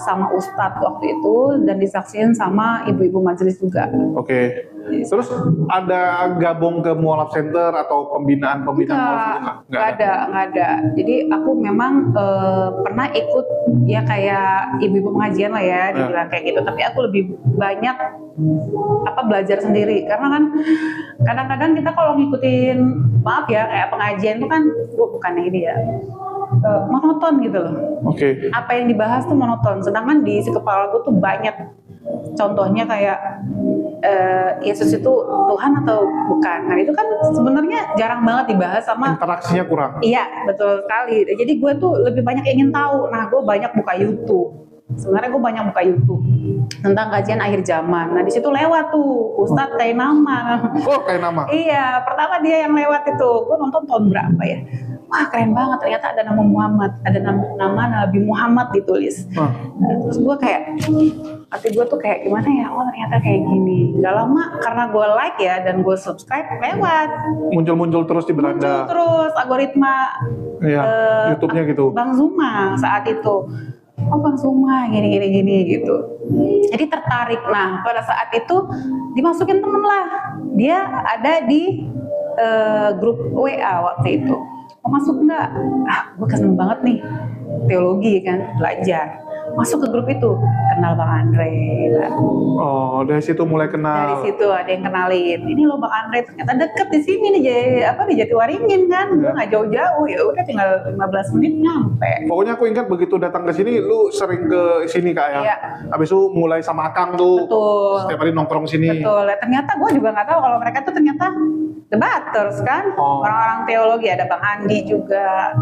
sama ustadz waktu itu dan disaksiin sama ibu-ibu majelis juga. Oke. Terus ada gabung ke mualaf center atau pembinaan mualaf itu nggak ada. Jadi aku memang pernah ikut ya kayak ibu-ibu pengajian lah ya, dibilang kayak gitu. Tapi aku lebih banyak belajar sendiri, karena kan kadang-kadang kita kalau ngikutin, maaf ya, kayak pengajian itu kan bukan ini ya, monoton gitu loh. Apa yang dibahas tuh monoton, sedangkan di isi kepala gue tuh banyak. Contohnya kayak Yesus itu Tuhan atau bukan. Nah itu kan sebenarnya jarang banget dibahas, sama interaksinya kurang. Iya, betul sekali. Jadi gue tuh lebih banyak ingin tahu. Nah gue banyak buka YouTube. Sebenarnya gue banyak buka YouTube tentang kajian akhir zaman. Nah di situ lewat tuh Ustadz Kainama. Oh, Kainama. Iya, pertama dia yang lewat itu. Gue nonton tahun berapa ya? Wah keren banget, ternyata ada nama Muhammad, ada nama Nabi Muhammad ditulis. Terus gue kayak, hati gue tuh kayak gimana ya, oh ternyata kayak gini. Gak lama karena gue like ya dan gue subscribe, lewat. Muncul terus di beranda. Muncul terus algoritma YouTube-nya gitu. Bang Zuma saat itu. Oh Bang Zuma gini gitu. Jadi tertarik. Nah pada saat itu dimasukin temen lah. Dia ada di grup WA waktu itu. Oh, masuk nggak? Gue seneng banget nih teologi kan, belajar. Masuk ke grup itu, kenal Bang Andre. Oh, dari situ mulai kenal. Dari situ ada yang kenalin. Ini loh Bang Andre, ternyata deket di sini nih, di Jatiwaringin kan. Gue nggak jauh-jauh, ya udah tinggal 15 menit nyampe. Pokoknya aku ingat begitu datang ke sini, lu sering ke sini Kak ya. Iya. Habis itu mulai sama Akang tuh. Betul. Setiap hari nongkrong sini. Betul. Ternyata gue juga nggak tahu kalau mereka tuh ternyata debaters kan. Orang-orang teologi, ada Bang Andi juga.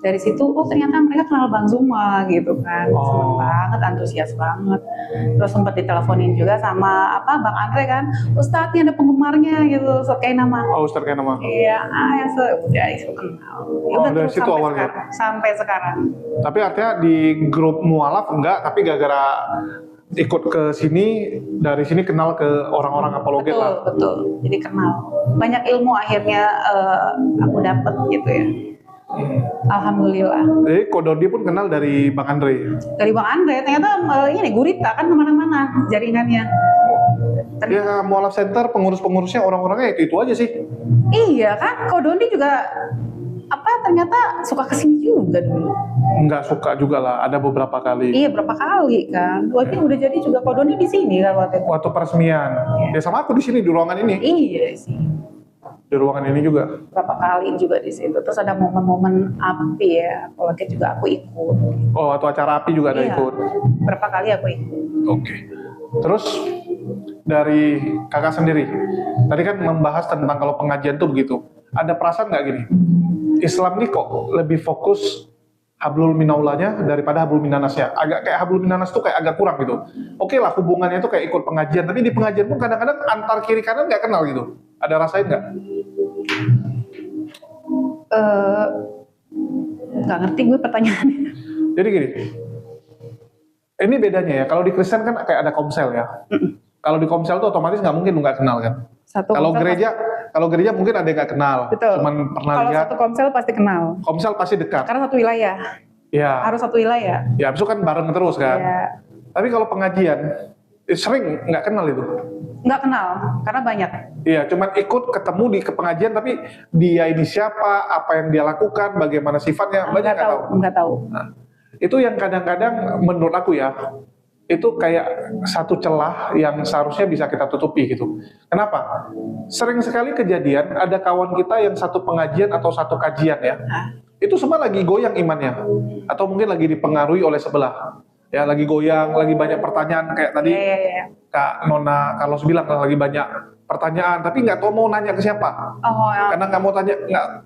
Dari situ, oh ternyata mereka kenal Bang Zuma gitu kan. Seneng banget, antusias banget. Terus sempat diteleponin juga sama Bang Andre kan, Ustadz ini ada penggemarnya gitu, Ustadz Kainama. Oh, Ustadz Kainama. Iya, udah itu kenal. Ya udah dari situ awalnya. Sampai sekarang. Tapi artinya di grup mualaf enggak, tapi gara-gara ikut ke sini, dari sini kenal ke orang-orang apologet lah. Betul. Jadi kenal. Banyak ilmu akhirnya aku dapat gitu ya. Alhamdulillah. Jadi Kododi pun kenal dari Bang Andre. Dari Bang Andre, ternyata ini gurita kan kemana-mana jaringannya. Ya mualaf center pengurus-pengurusnya orang-orangnya itu aja sih. Iya kan, Kododi juga ternyata suka kesini juga dulu. Enggak suka juga lah, ada beberapa kali. Iya berapa kali kan. Waktu udah jadi juga Kododi di sini kan waktu itu. Waktu peresmian. Ya sama aku di sini di ruangan ini. Iya sih. Di ruangan ini juga. Berapa kali juga di situ. Terus ada momen-momen api ya, apalagi juga aku ikut. Oh, atau acara api juga ada ikut. Berapa kali aku ikut. Oke. Terus dari kakak sendiri, tadi kan membahas tentang kalau pengajian tuh begitu. Ada perasaan nggak gini? Islam nih kok lebih fokus hablul minaulahnya daripada hablul minanasnya. Agak kayak hablul minanas tuh kayak agak kurang gitu. Oke lah hubungannya tuh kayak ikut pengajian, tapi di pengajian pun kadang-kadang antar kiri kanan nggak kenal gitu. Ada rasain nggak? Nggak ngerti gue pertanyaannya. Jadi gini, ini bedanya ya. Kalau di Kristen kan kayak ada komsel ya. Kalau di komsel tuh otomatis nggak mungkin lu nggak kenal kan. Kalau gereja mungkin ada yang nggak kenal. Betul. Cuman pernah kalau lihat. Kalau satu komsel pasti kenal. Komsel pasti dekat. Karena satu wilayah. Iya. Harus satu wilayah. Ya, abis itu kan bareng terus kan. Iya. Tapi kalau pengajian sering nggak kenal itu. Nggak kenal, karena banyak. Iya, cuman ikut ketemu di pengajian, tapi dia ini siapa, apa yang dia lakukan, bagaimana sifatnya, banyak nggak tahu. Nggak tahu. Nah, itu yang kadang-kadang menurut aku ya, itu kayak satu celah yang seharusnya bisa kita tutupi gitu. Kenapa? Sering sekali kejadian ada kawan kita yang satu pengajian atau satu kajian ya, itu semua lagi goyang imannya, atau mungkin lagi dipengaruhi oleh sebelah. Ya lagi goyang, lagi banyak pertanyaan kayak tadi Kak Nona Carlos bilang lagi banyak pertanyaan, tapi nggak tahu mau nanya ke siapa. Karena nggak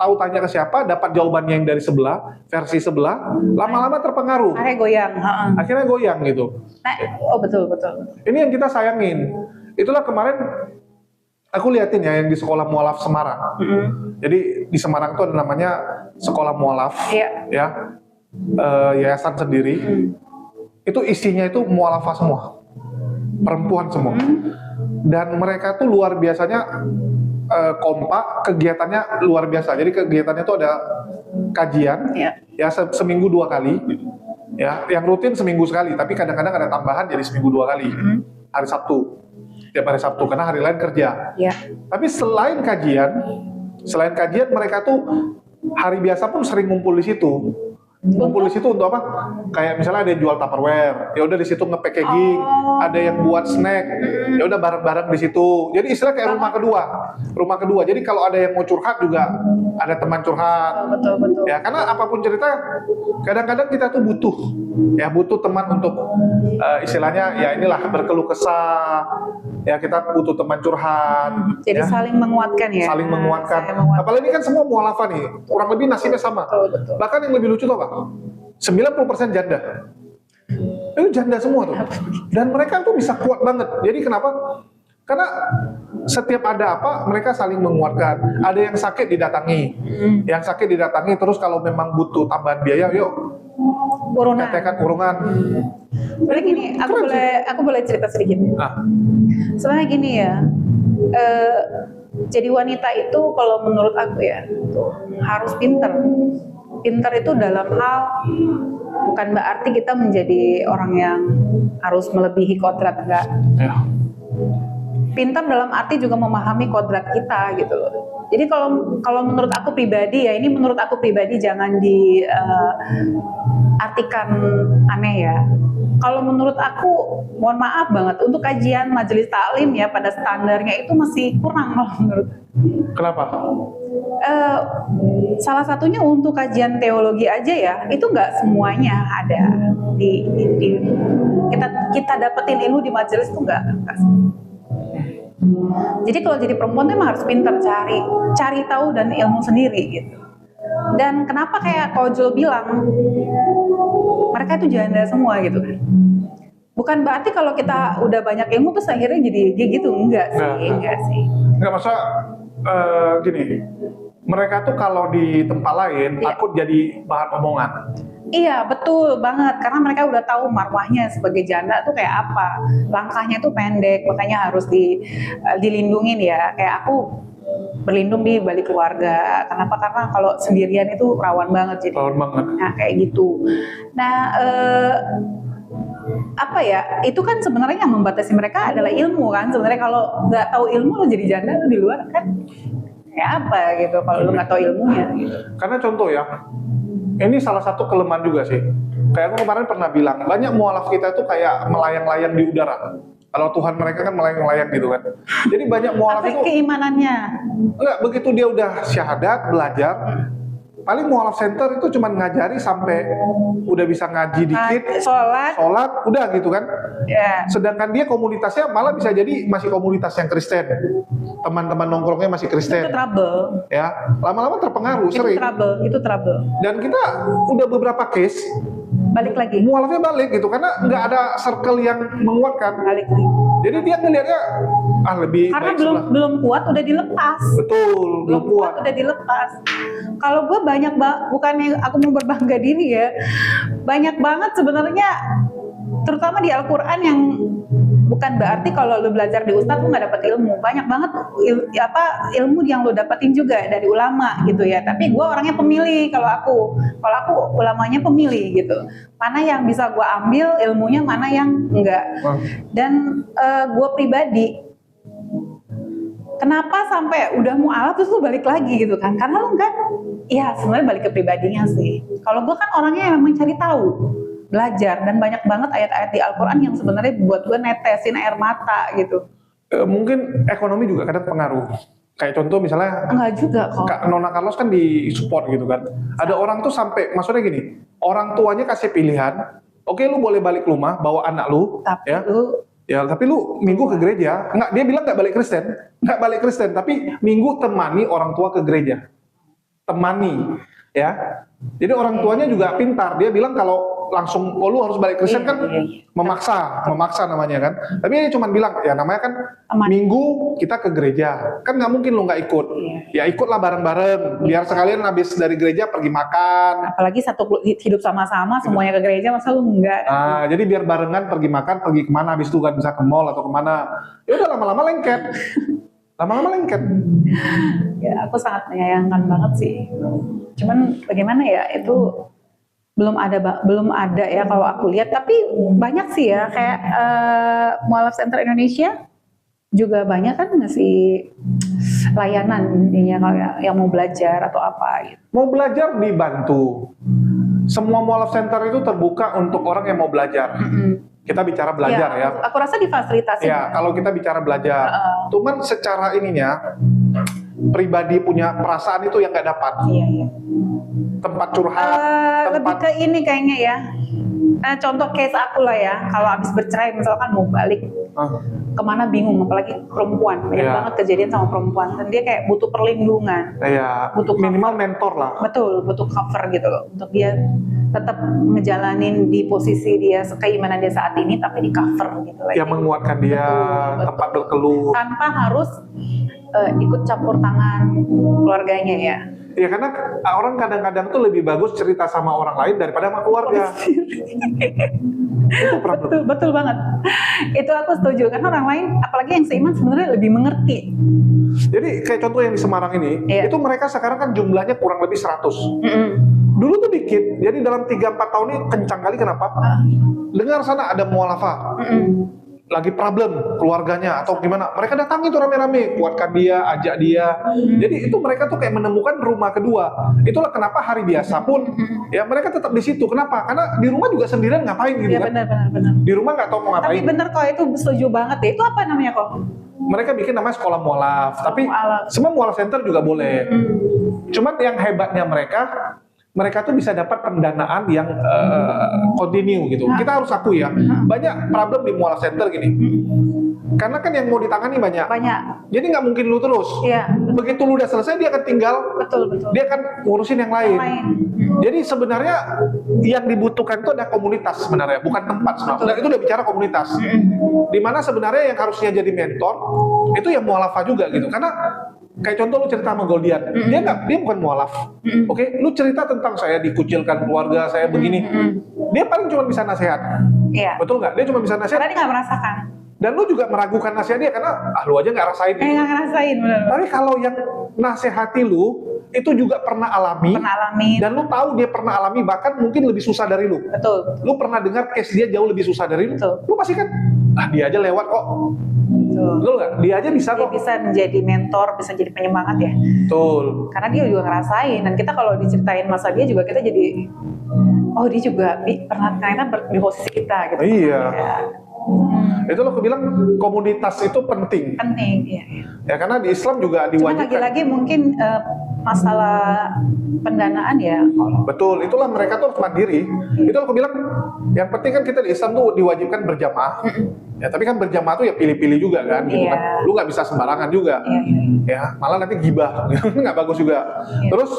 tahu tanya ke siapa, dapat jawabannya yang dari sebelah, versi sebelah, lama-lama terpengaruh. Akhirnya goyang gitu. Betul. Ini yang kita sayangin. Itulah kemarin aku liatin ya yang di sekolah mualaf Semarang. Jadi di Semarang itu ada namanya sekolah mualaf, ya yayasan sendiri. Itu isinya itu mualafah semua, perempuan semua, dan mereka tuh luar biasanya kompak, kegiatannya luar biasa. Jadi kegiatannya tuh ada kajian, ya seminggu 2 kali, ya yang rutin seminggu sekali, tapi kadang-kadang ada tambahan jadi seminggu 2 kali, hari Sabtu. tiap hari Sabtu karena hari lain kerja. Ya. Tapi selain kajian mereka tuh hari biasa pun sering ngumpul di situ. Ngumpul di situ untuk apa? Kayak misalnya ada yang jual Tupperware, ya udah di situ nge-packaging, ada yang buat snack, ya udah bareng-bareng di situ. Jadi istilah kayak rumah kedua. Jadi kalau ada yang mau curhat juga ada teman curhat. Betul. Ya karena apapun cerita, kadang-kadang kita tuh butuh teman untuk istilahnya ya inilah berkeluh kesah. Ya kita butuh teman curhat. Jadi ya. Saling menguatkan ya. Saling menguatkan. Apalagi kan semua mualafah nih, kurang lebih nasibnya sama. Betul. Bahkan yang lebih lucu tuh apa? 90% janda. Itu janda semua tuh. Dan mereka tuh bisa kuat banget. Jadi kenapa? Karena setiap ada apa, mereka saling menguatkan. Ada yang sakit didatangi. Yang sakit didatangi, terus kalau memang butuh tambahan biaya, yuk tetekan urungan. Boleh gini, aku boleh cerita sedikit. Sebenarnya gini ya, jadi wanita itu kalau menurut aku ya, harus pinter. Pinter itu dalam hal bukan berarti kita menjadi orang yang harus melebihi kodrat, enggak. Ya. Pinter dalam arti juga memahami kodrat kita gitu loh. Jadi kalau menurut aku pribadi ya, ini menurut aku pribadi, jangan diartikan aneh ya. Kalau menurut aku, mohon maaf banget, untuk kajian majelis taklim ya pada standarnya itu masih kurang kalau menurut. Kenapa? Salah satunya untuk kajian teologi aja ya, itu nggak semuanya ada di kita dapetin ilmu di majelis itu nggak. Jadi kalau jadi perempuan tuh emang harus pintar cari tahu dan ilmu sendiri gitu. Dan kenapa kayak Kojol bilang mereka itu janda semua gitu kan? Bukan berarti kalau kita udah banyak ilmu terus akhirnya jadi gitu, enggak sih. Enggak, masa gini, mereka tuh kalau di tempat lain takut jadi bahan omongan. Iya, betul banget. Karena mereka udah tahu marwahnya sebagai janda tuh kayak apa. Langkahnya tuh pendek, makanya harus dilindungin ya. Kayak aku berlindung di balik keluarga. Kenapa? Karena kalau sendirian itu rawan banget. Rawan banget. Nah, kayak gitu. Nah, apa ya? Itu kan sebenarnya yang membatasi mereka adalah ilmu kan. Sebenarnya kalau nggak tahu ilmu lo jadi janda lo di luar kan kayak apa gitu. Kalau lo nggak tahu ilmunya gitu. Karena contoh ya, ini salah satu kelemahan juga sih. Kayak aku kemarin pernah bilang, banyak mualaf kita itu kayak melayang-layang di udara. Kalau Tuhan mereka kan melayang-layang gitu kan. Jadi banyak mualaf itu. Apa keimanannya? Enggak, begitu dia udah syahadat, belajar, paling mualaf center itu cuma ngajari sampai udah bisa ngaji dikit, sholat, udah gitu kan. Yeah. Sedangkan dia komunitasnya malah bisa jadi masih komunitas yang Kristen. Teman-teman nongkrongnya masih Kristen. Itu trouble. Ya, lama-lama terpengaruh, sering. Itu trouble. Dan kita udah beberapa case balik lagi. Mualafnya balik gitu karena nggak ada circle yang menguatkan. Balik lagi. Jadi dia ngelihatnya lebih karena baik belum kuat udah dilepas. Betul, belum kuat udah dilepas. Kalau gue banyak bukannya aku mau berbangga diri ya, banyak banget sebenarnya, terutama di Al-Quran yang bukan berarti kalau lu belajar di ustadz lu nggak dapat ilmu. Banyak banget ilmu yang lu dapetin juga dari ulama gitu ya. Tapi gue orangnya pemilih. Kalau aku ulamanya pemilih gitu. Mana yang bisa gue ambil ilmunya, mana yang enggak. Dan gue pribadi, kenapa sampai udah mualaf terus lu balik lagi gitu kan? Karena lu kan, ya sebenarnya balik ke pribadinya sih. Kalau gue kan orangnya yang memang cari tahu, belajar, dan banyak banget ayat-ayat di Al-Quran yang sebenarnya buat gue netesin air mata gitu. Mungkin ekonomi juga kadang pengaruh. Kayak contoh misalnya, enggak juga kok. Nona Carlos kan di support gitu kan. Ada orang tuh sampai, maksudnya gini, orang tuanya kasih pilihan, oke, lu boleh balik rumah bawa anak lu, tapi lu minggu ke gereja. Enggak, dia bilang nggak balik Kristen, tapi minggu temani orang tua ke gereja, temani, ya. Jadi orang tuanya juga pintar. Dia bilang kalau langsung lu harus balik Kristen kan memaksa namanya kan. Tapi dia cuma bilang ya namanya kan minggu kita ke gereja. Kan nggak mungkin lu nggak ikut. Ya ikutlah bareng-bareng. Biar sekalian habis dari gereja pergi makan. Apalagi satu hidup sama-sama semuanya ke gereja, masa lu enggak? Nah, jadi biar barengan pergi makan, pergi kemana habis itu kan bisa ke mall atau kemana. Ya udah lama-lama lengket. Ya aku sangat menyayangkan banget sih. Cuman bagaimana ya, itu belum ada ya kalau aku lihat. Tapi banyak sih ya kayak Mualaf Center Indonesia juga banyak kan ngasih layanan intinya kalau yang mau belajar atau apa gitu. Mau belajar dibantu. Semua mualaf center itu terbuka untuk orang yang mau belajar. Kita bicara belajar ya. Aku rasa difasilitasi. Ya, kalau kita bicara belajar. Cuman secara ininya pribadi punya perasaan itu yang nggak dapat. Iya. Tempat curhat. Lebih ke ini kayaknya ya. Contoh case aku lah ya, kalau habis bercerai misalkan mau balik kemana bingung, apalagi perempuan, banyak banget kejadian sama perempuan, dan dia kayak butuh perlindungan, butuh minimal mentor lah. Betul, butuh cover gitu loh, untuk dia tetap ngejalanin di posisi dia keimanan dia saat ini, tapi di cover gitu lah. Yang menguatkan dia, betul. Tempat berkeluh. Tanpa harus ikut campur tangan keluarganya ya. Ya karena orang kadang-kadang tuh lebih bagus cerita sama orang lain daripada sama keluarga. Itu betul banget. Itu aku setuju karena orang lain, apalagi yang seiman sebenarnya lebih mengerti. Jadi kayak contoh yang di Semarang ini, itu mereka sekarang kan jumlahnya kurang lebih 100. Dulu tuh dikit, jadi dalam 3-4 tahun ini kencang kali. Kenapa? Dengar sana ada mualafah. Lagi problem keluarganya atau gimana, mereka datangi tuh rame-rame, kuatkan dia, ajak dia. Jadi itu mereka tuh kayak menemukan rumah kedua. Itulah kenapa hari biasa pun ya mereka tetap di situ. Kenapa? Karena di rumah juga sendirian ngapain gitu kan? Benar. Di rumah nggak tahu mau ngapain. Tapi bener kok, itu setuju banget ya. Itu apa namanya kok? Mereka bikin namanya sekolah mualaf, tapi semua mualaf center juga boleh. Cuman yang hebatnya mereka tuh bisa dapat pendanaan yang continue gitu. Kita harus akui ya, banyak problem di mualaf center gini. Karena kan yang mau ditangani banyak. Jadi nggak mungkin lu terus. Begitu lu udah selesai, dia akan tinggal. Betul. Dia akan ngurusin yang lain. Jadi sebenarnya yang dibutuhkan itu ada komunitas sebenarnya, bukan tempat sebenarnya. Itu udah bicara komunitas. Dimana sebenarnya yang harusnya jadi mentor itu yang mualafah juga gitu. Karena kayak contoh lu cerita sama Goldian, dia bukan mualaf. Oke, lu cerita tentang saya dikucilkan keluarga, saya begini. Dia paling cuma bisa nasihat. Betul nggak? Dia cuma bisa nasihat. Karena dia nggak merasakan. Dan lu juga meragukan nasihat dia karena lu aja nggak rasain. Nggak ngerasain, benar. Tapi kalau yang nasihati lu itu juga pernah alami. Dan lu tahu dia pernah alami, bahkan mungkin lebih susah dari lu. Betul. Lu pernah dengar case dia jauh lebih susah dari lu. Betul. Lu pasti kan, dia aja lewat kok. Betul nggak? Dia aja bisa kok. Dia bisa menjadi mentor, bisa jadi penyemangat ya. Betul. Karena dia juga ngerasain, dan kita kalau diceritain masa dia juga, kita jadi, oh dia juga pernah ternyata di posisi kita gitu. Iya. Itu lo bilang komunitas itu penting. Iya. Ya karena di Islam juga diwajibkan. Cuma lagi-lagi mungkin masalah pendanaan ya. Betul, itulah mereka tuh harus mandiri. Itu aku bilang, yang penting kan kita di Islam tuh diwajibkan berjamaah. Ya tapi kan berjamaah tuh ya pilih-pilih juga kan, gitu kan. Lu nggak bisa sembarangan juga. Ya malah nanti gibah, nggak bagus juga. Terus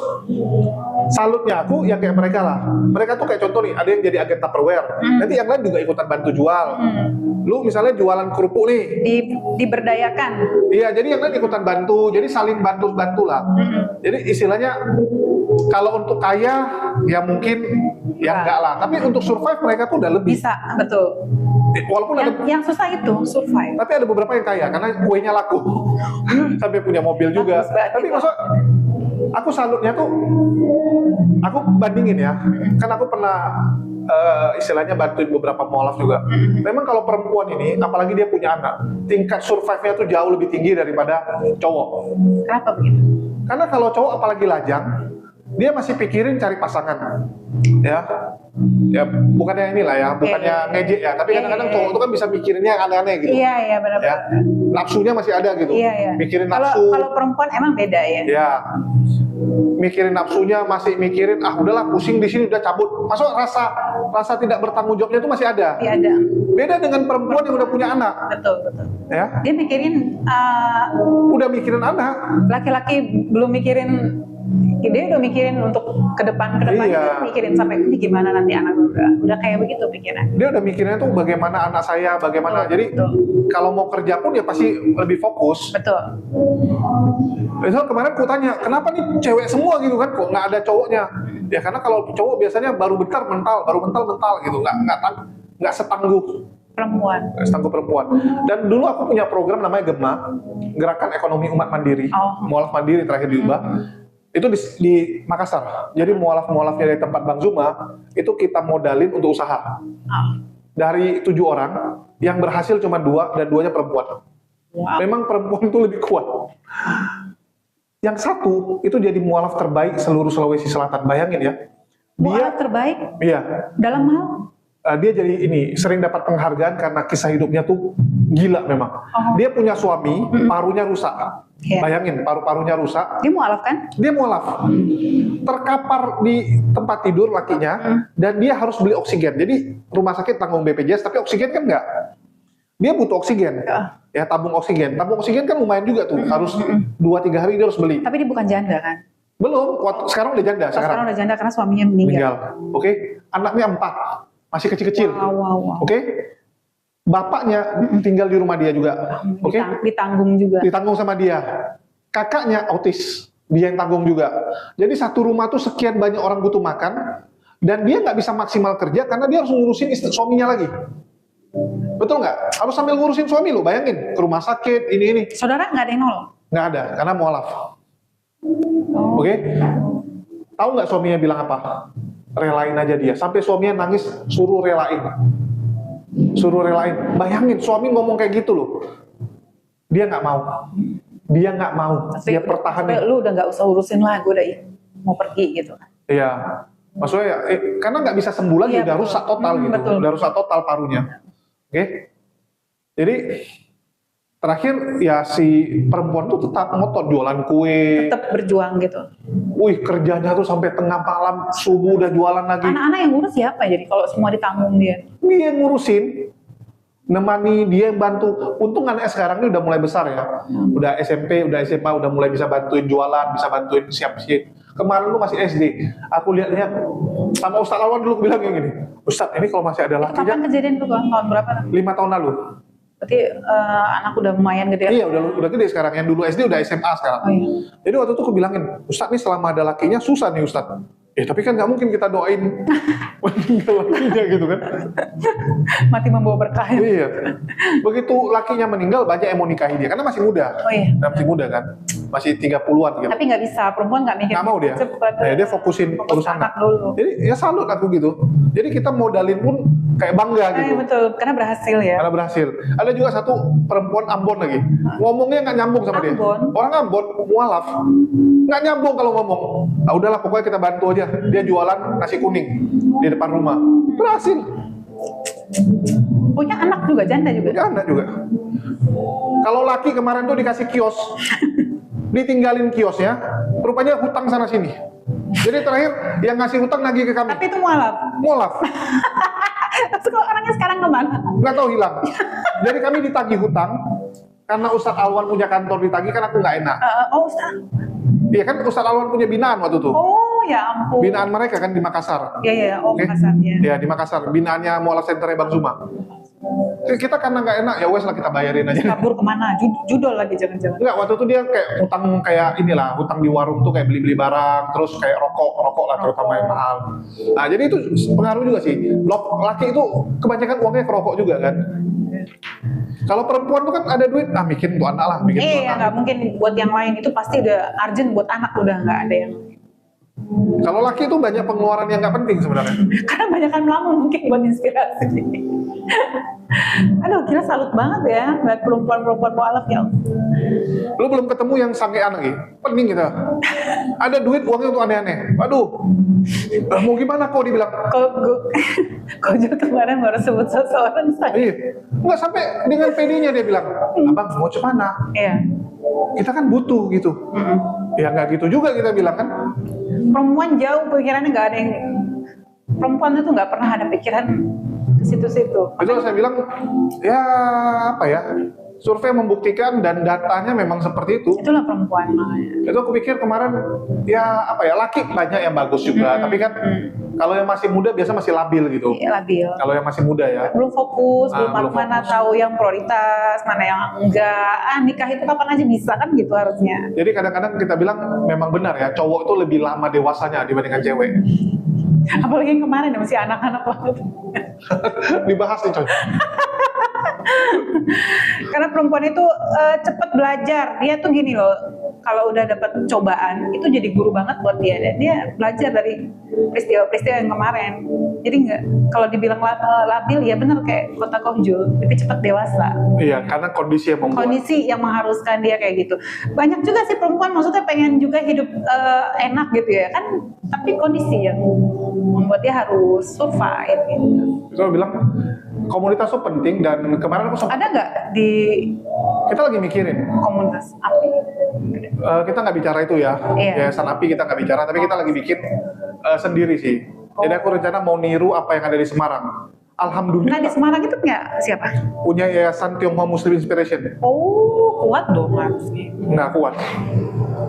salutnya aku yang kayak mereka lah. Mereka tuh kayak contoh nih, ada yang jadi agen Tupperware. Nanti yang lain juga ikutan bantu jual. Lu misalnya jualan kerupuk nih, diberdayakan. Iya, jadi yang lain ikutan bantu, jadi saling bantu lah. Jadi istilahnya kalau untuk kaya ya mungkin ya enggak lah, tapi untuk survive mereka tuh udah lebih. Bisa, betul. Walaupun yang susah itu survive. Tapi ada beberapa yang kaya karena kuenya laku, sampai punya mobil juga. Tapi maksud aku salutnya tuh, aku bandingin ya, kan aku pernah istilahnya bantuin beberapa mualaf juga. Memang kalau perempuan ini, apalagi dia punya anak, tingkat survive-nya tuh jauh lebih tinggi daripada cowok. Kenapa begitu? Karena kalau cowok apalagi lajang, dia masih pikirin cari pasangan, ya bukannya inilah ya, bukannya ngejek ya, tapi kadang-kadang cowok itu kan bisa mikirinnya aneh-aneh gitu. Iya benar. Ya, nafsunya masih ada gitu. Mikirin nafsu. Kalau perempuan emang beda ya. Ya, mikirin nafsunya, masih mikirin udahlah pusing di sini udah cabut. Masuk rasa tidak bertanggung jawabnya itu masih ada. Iya ada. Beda dengan perempuan yang udah punya anak. Betul. Ya. Dia mikirin. Udah mikirin anak. Laki-laki belum mikirin. Dia udah mikirin untuk ke depan iya. Mikirin sampai ini gimana nanti anak udah kayak begitu pikiran. Dia udah mikirinnya tuh bagaimana anak saya, bagaimana. Jadi kalau mau kerja pun ya pasti lebih fokus. Betul. Misal kemarin aku tanya, kenapa nih cewek semua gitu kan, kok nggak ada cowoknya? Ya karena kalau cowok biasanya baru bentar mental gitu, nggak setangguh perempuan. Dan dulu aku punya program namanya GEMA, Gerakan Ekonomi Umat Mandiri, mualaf mandiri terakhir diubah. Itu di Makassar. Jadi mualaf-mualafnya dari tempat Bang Zuma itu kita modalin untuk usaha. Dari 7 orang yang berhasil cuma 2 dan 2-nya perempuan. Wow. Memang perempuan itu lebih kuat. Yang satu itu jadi mualaf terbaik seluruh Sulawesi Selatan. Bayangin ya. Mualaf terbaik? Iya. Dalam hal? Dia jadi ini sering dapat penghargaan karena kisah hidupnya tuh gila memang. Dia punya suami, parunya rusak. Yeah. Bayangin, paru-parunya rusak. Dia mualaf kan? Dia mualaf. Terkapar di tempat tidur lakinya, dan dia harus beli oksigen. Jadi rumah sakit tanggung BPJS, tapi oksigen kan enggak. Dia butuh oksigen. Ya, tabung oksigen. Tabung oksigen kan lumayan juga tuh. Harus 2-3 hari dia harus beli. Tapi dia bukan janda kan? Belum, sekarang udah janda. Sekarang udah janda karena suaminya meninggal. Oke. Anaknya 4. Masih kecil-kecil. Wow. Oke. Bapaknya tinggal di rumah dia juga. Oke. Ditanggung juga. Ditanggung sama dia. Kakaknya autis. Dia yang tanggung juga. Jadi satu rumah tuh sekian banyak orang butuh makan, dan dia nggak bisa maksimal kerja karena dia harus ngurusin suaminya lagi. Betul nggak? Harus sambil ngurusin suami lo. Bayangin, ke rumah sakit, ini. Saudara nggak ada yang nolong? Nggak ada, karena mualaf. Oke? Tahu nggak suaminya bilang apa? Relain aja dia. Sampai suaminya nangis, suruh relain. Bayangin, suami ngomong kayak gitu loh. Dia nggak mau. Dia pertahanin. Lu udah nggak usah urusin lah, gue udah mau pergi gitu. Iya. Maksudnya, karena nggak bisa sembuh lagi, udah rusak total gitu. Betul. Udah rusak total parunya. Oke? Jadi, terakhir ya si perempuan tuh tetap ngotot jualan kue. Tetap berjuang gitu. Wih, kerjanya tuh sampai tengah malam, subuh udah jualan lagi. Anak-anak yang ngurus siapa jadi kalau semua ditanggung dia? Dia yang ngurusin, nemani, dia yang bantu. Untung anaknya sekarang ini udah mulai besar ya. Udah SMP, udah SMA, udah mulai bisa bantuin jualan, bisa bantuin siap-siap. Kemarin lu masih SD, aku lihat-lihat sama Ustadz Alwan dulu bilang yang gini, Ustadz ini kalau masih ada lakinya. Kapan kejadian itu kan? Tahun berapa? 5 tahun lalu. Berarti anak udah lumayan gede. Iya, udah gede sekarang. Yang dulu SD udah SMA sekarang. Oh, iya. Jadi waktu itu aku bilangin, Ustadz nih selama ada lakinya susah nih Ustadz. Tapi kan nggak mungkin kita doain meninggal lakinya gitu kan. Mati membawa berkah. Iya. Begitu lakinya meninggal, banyak yang mau nikahi dia karena masih muda. Oh iya. Masih muda kan. Masih 30-an gitu. Tapi nggak bisa, perempuan nggak mikir. Nggak mau dia. Dia fokusin urus anak dulu. Jadi ya salut aku gitu. Jadi kita modalin pun kayak bangga gitu. Betul, karena berhasil ya. Karena berhasil. Ada juga satu perempuan Ambon lagi. Ngomongnya nggak nyambung sama dia. Orang Ambon, mualaf. Nggak nyambung kalau ngomong. Nah, udahlah pokoknya kita bantu aja. Dia jualan nasi kuning di depan rumah. Berhasil. Punya anak juga, janda juga. Janda juga. Kalau laki kemarin tuh dikasih kios. Ditinggalin kiosnya, rupanya hutang sana sini. Jadi terakhir yang ngasih hutang nagih ke kami. Tapi itu mualaf. Mualaf. Terus kalau orangnya sekarang kemana? Nggak tahu hilang. Jadi kami ditagih hutang karena Ustadz Alwan punya kantor ditagih, kan aku nggak enak. Ustadz. Iya kan Ustadz Alwan punya binaan waktu itu. Oh ya ampun. Binaan mereka kan di Makassar. Iya. Makassar ya. Iya di Makassar. Binaannya Mualaf Centernya Bang Zuma. Kita karena nggak enak, ya wes lah kita bayarin aja. Kabur kemana? Judol lagi jangan-jangan. Enggak, waktu itu dia kayak utang kayak inilah, utang di warung tuh kayak beli-beli barang, terus kayak rokok lah terutama yang mahal. Nah jadi itu pengaruh juga sih. Laki itu kebanyakan uangnya ke rokok juga kan. Kalau perempuan tuh kan ada duit, bikin tuh anak lah, bikin tuh anak. Nggak mungkin buat yang lain, itu pasti udah urgent buat anak, udah nggak ada yang. Kalau laki itu banyak pengeluaran yang nggak penting sebenarnya. Karena banyak kan melamun mungkin buat inspirasi. Aduh, gila salut banget ya buat perempuan-perempuan mualaf ya. Lu belum ketemu yang sangean lagi, pening gitu. Ada duit uangnya untuk aneh-aneh. Waduh, mau gimana kok dibilang? Kok kemarin baru sebut seseorang saya. Iya, nggak sampai dengan PD-nya dia bilang, abang mau cemana? Iya. Kita kan butuh gitu. Ya nggak gitu juga kita bilang kan. Perempuan jauh pikirannya, nggak ada yang. Perempuan itu nggak pernah ada pikiran ke situ-situ. Itu saya bilang, ya apa ya, survei membuktikan dan datanya memang seperti itu. Itulah perempuan makanya. Itu aku pikir kemarin, ya apa ya, laki banyak yang bagus juga, tapi kan kalau yang masih muda biasa masih labil gitu. Iya, labil. Kalau yang masih muda ya. Belum fokus, belum mana fokus. tahu yang prioritas, mana yang enggak. Nikah itu kapan aja bisa kan gitu harusnya. Jadi kadang-kadang kita bilang memang benar ya, cowok itu lebih lama dewasanya dibandingkan cewek. Apalagi yang kemarin masih anak-anak banget. Dibahas nih coy. Karena perempuan itu cepat belajar. Dia tuh gini loh, kalau udah dapat cobaan itu jadi guru banget buat dia, dan dia belajar dari peristiwa-peristiwa yang kemarin. Jadi nggak, kalau dibilang labil ya benar kayak kota Kohjul, tapi cepat dewasa. Iya, karena kondisi yang membuat. Kondisi yang mengharuskan dia kayak gitu. Banyak juga sih perempuan maksudnya pengen juga hidup enak gitu ya kan, tapi kondisi yang membuat dia harus survive gitu. Saya bilang komunitas itu penting, dan kemarin aku sempat. Ada nggak di Kita lagi mikirin. komunitas API? Kita nggak bicara itu ya, Iya. Yayasan API kita nggak bicara, tapi kita lagi bikin sendiri sih. Jadi aku rencana mau niru apa yang ada di Semarang. Nah Alhamdulillah di Semarang itu punya siapa? punya Yayasan Tionghoa Muslim Inspiration. Oh kuat dong Mas. Nggak kuat.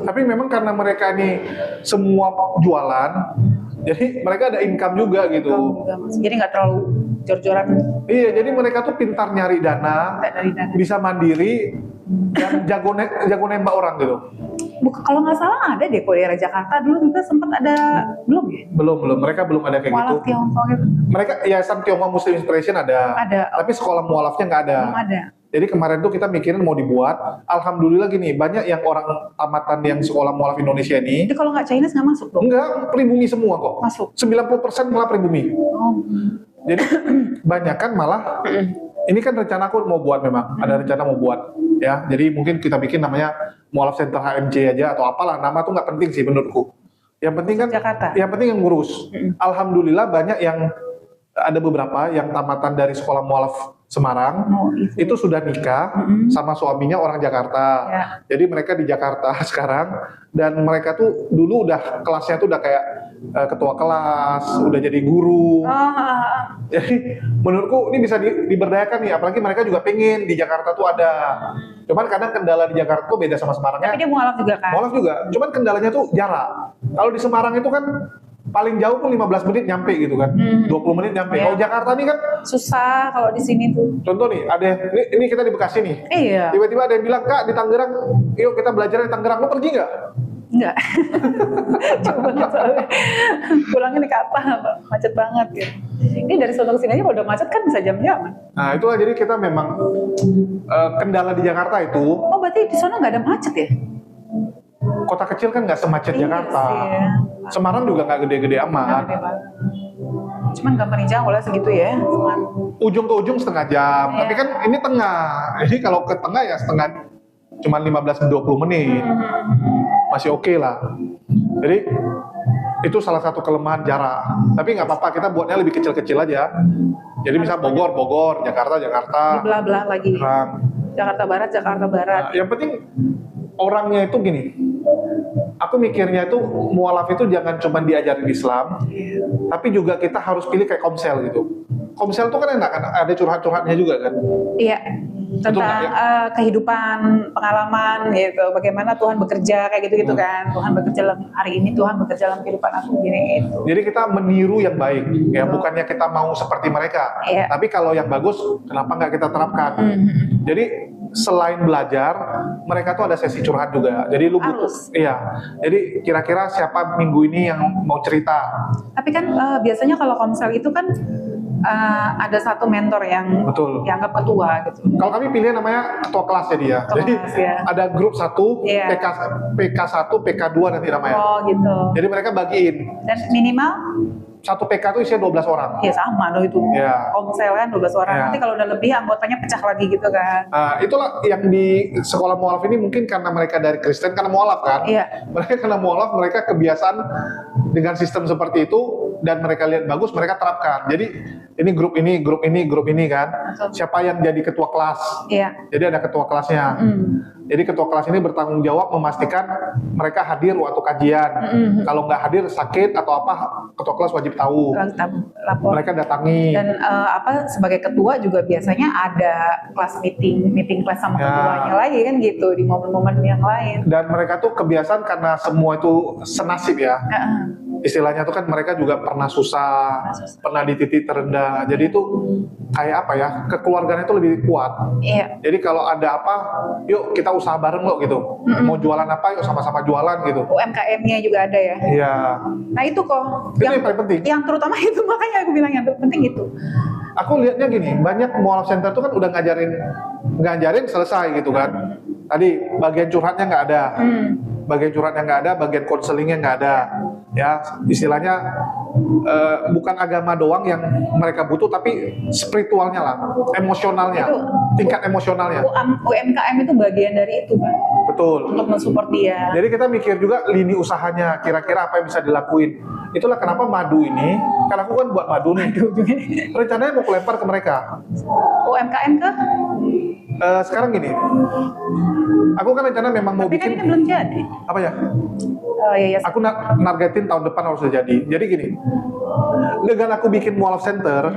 Tapi memang karena mereka ini semua jualan, jadi mereka ada income juga gitu. Jadi nggak terlalu jor-joran Iya, jadi mereka tuh pintar nyari dana, dari dana. bisa mandiri, dan jago nembak orang gitu. Bukan, kalau nggak salah ada deh kok di daerah Jakarta dulu juga sempat ada, belum ya? Belum, mereka belum ada kayak gitu. Mualaf Tiongkok itu Mereka Yayasan Tionghoa Muslim Inspiration ada. Tapi sekolah mualafnya nggak ada. belum ada. Jadi kemarin tuh kita mikirin mau dibuat. Alhamdulillah gini, banyak yang orang tamatan yang sekolah mualaf Indonesia ini. Jadi kalau nggak Chinese nggak masuk dong? Enggak, pribumi semua kok. Masuk. 90% malah pribumi. Oh. Jadi banyak kan malah. Ini kan rencana aku mau buat memang. Ada rencana mau buat. Ya, jadi mungkin kita bikin namanya Mualaf Center HMC aja atau apalah. Nama tuh nggak penting sih menurutku. Yang penting kan, Jakarta. yang penting yang ngurus. Alhamdulillah banyak yang, ada beberapa yang tamatan dari sekolah mualaf Semarang, itu sudah nikah sama suaminya orang Jakarta. Ya. Jadi mereka di Jakarta sekarang, dan mereka tuh dulu udah kelasnya tuh udah kayak ketua kelas, udah jadi guru. Jadi menurutku ini bisa diberdayakan nih, apalagi mereka juga pengen di Jakarta tuh ada. Cuman kadang kendala di Jakarta tuh beda sama Semarangnya. Tapi dia mualaf juga kan? Mualaf juga, cuman kendalanya tuh jarak. Kalau di Semarang itu kan paling jauh pun 15 menit nyampe gitu kan, 20 menit nyampe. Iya. Kalau Jakarta nih kan Susah kalau di sini tuh. contoh nih, ada ini kita di Bekasi nih. Iya. Tiba-tiba ada yang bilang, "Kak, di Tangerang, yuk kita belajar di Tangerang." Lo pergi nggak? Enggak. Coba banget soalnya. Pulangnya naik apa? Macet banget gitu. Ini dari sono ke sini aja kalau udah macet kan bisa jam-jaman. Nah, itulah jadi kita memang kendala di Jakarta itu, Oh, berarti di sono nggak ada macet ya? kota kecil kan nggak semacet Iya Jakarta. sih, ya. Semarang juga nggak gede-gede Nggak amat. gede banget. Cuman gambarnya jauh lah segitu ya. Cuman. Ujung ke ujung setengah jam, Iya. tapi kan ini tengah. Jadi kalau ke tengah ya setengah, cuma 15-20 menit. Masih oke lah. Jadi itu salah satu kelemahan jarak. Tapi nggak apa-apa, kita buatnya lebih kecil-kecil aja. Jadi misal Bogor, Jakarta, Belah-belah lagi. Tangerang. Jakarta Barat. Nah, yang penting orangnya itu gini. Aku mikirnya itu mualaf itu jangan cuma diajarin Islam, tapi juga kita harus pilih kayak Komsel gitu. Komsel tuh kan enak kan, ada curhat-curhatnya juga kan. Iya. Betul Tentang nggak, ya? kehidupan, pengalaman gitu. Bagaimana Tuhan bekerja kayak gitu-gitu kan. Tuhan bekerja dalam hari ini, Tuhan bekerja dalam kehidupan aku gini gitu. Jadi kita meniru yang baik, ya bukannya kita mau seperti mereka. Iya. Tapi kalau yang bagus, kenapa nggak kita terapkan? Jadi selain belajar, mereka tuh ada sesi curhat juga. Jadi lu butuh, Harus. iya. Jadi kira-kira siapa minggu ini yang mau cerita? Tapi kan biasanya kalau komsel itu kan ada satu mentor yang Betul. dianggap ketua gitu. Kalau kami pilih namanya ketua kelas jadi ya. Ketua Jadi kelas, ya. ada grup 1, Iya. PK1, PK2 nanti namanya. Oh gitu. Jadi mereka bagiin. Dan minimal Satu PK itu isinya 12 orang. ya sama loh itu. Iya. Komsel kan 12 orang. Iya. Nanti kalau udah lebih anggotanya pecah lagi gitu kan. Nah, itulah yang di sekolah mualaf ini mungkin karena mereka dari Kristen, karena mualaf kan. Iya. Mereka karena mualaf, mereka kebiasaan dengan sistem seperti itu, dan mereka lihat bagus, mereka terapkan. Jadi ini grup ini kan. Betul. Siapa yang jadi ketua kelas? Iya. Jadi ada ketua kelasnya. Jadi ketua kelas ini bertanggung jawab memastikan mereka hadir waktu kajian. Kalau nggak hadir sakit atau apa, ketua kelas wajib tahu. Lapor. Mereka datangi. Dan sebagai ketua juga biasanya ada kelas meeting kelas sama Ya. ketuanya lagi kan gitu di momen-momen yang lain. Dan mereka tuh kebiasaan karena semua itu senasib ya. Istilahnya tuh kan mereka juga pernah susah, pernah di titik terendah. Jadi itu kayak apa ya, kekeluargaan itu lebih kuat. Iya. Jadi kalau ada apa, yuk kita usaha bareng loh gitu. Mau jualan apa, yuk sama-sama jualan gitu. UMKM-nya juga ada ya. Iya. Nah itu kok Itu yang paling penting. yang terutama itu, makanya aku bilang yang terpenting itu. Aku lihatnya gini, banyak mualaf center tuh kan udah ngajarin selesai gitu kan. tadi bagian curhatnya nggak ada, bagian curhatnya nggak ada, bagian konselingnya nggak ada, ya istilahnya bukan agama doang yang mereka butuh, tapi spiritualnya lah, emosionalnya, tingkat emosionalnya. UMKM itu bagian dari itu kan. Betul. Untuk mensupport dia. Jadi kita mikir juga lini usahanya, kira-kira apa yang bisa dilakuin. Itulah kenapa madu ini, karena aku kan buat madu nih, rencananya mau lempar ke mereka. UMKM ke? Sekarang gini, aku kan rencana memang mau tapi bikin. Tapi kan ini belum jadi. Apa ya? Oh iya. Aku nargetin tahun depan harus jadi. Jadi gini, dengan aku bikin mualaf center,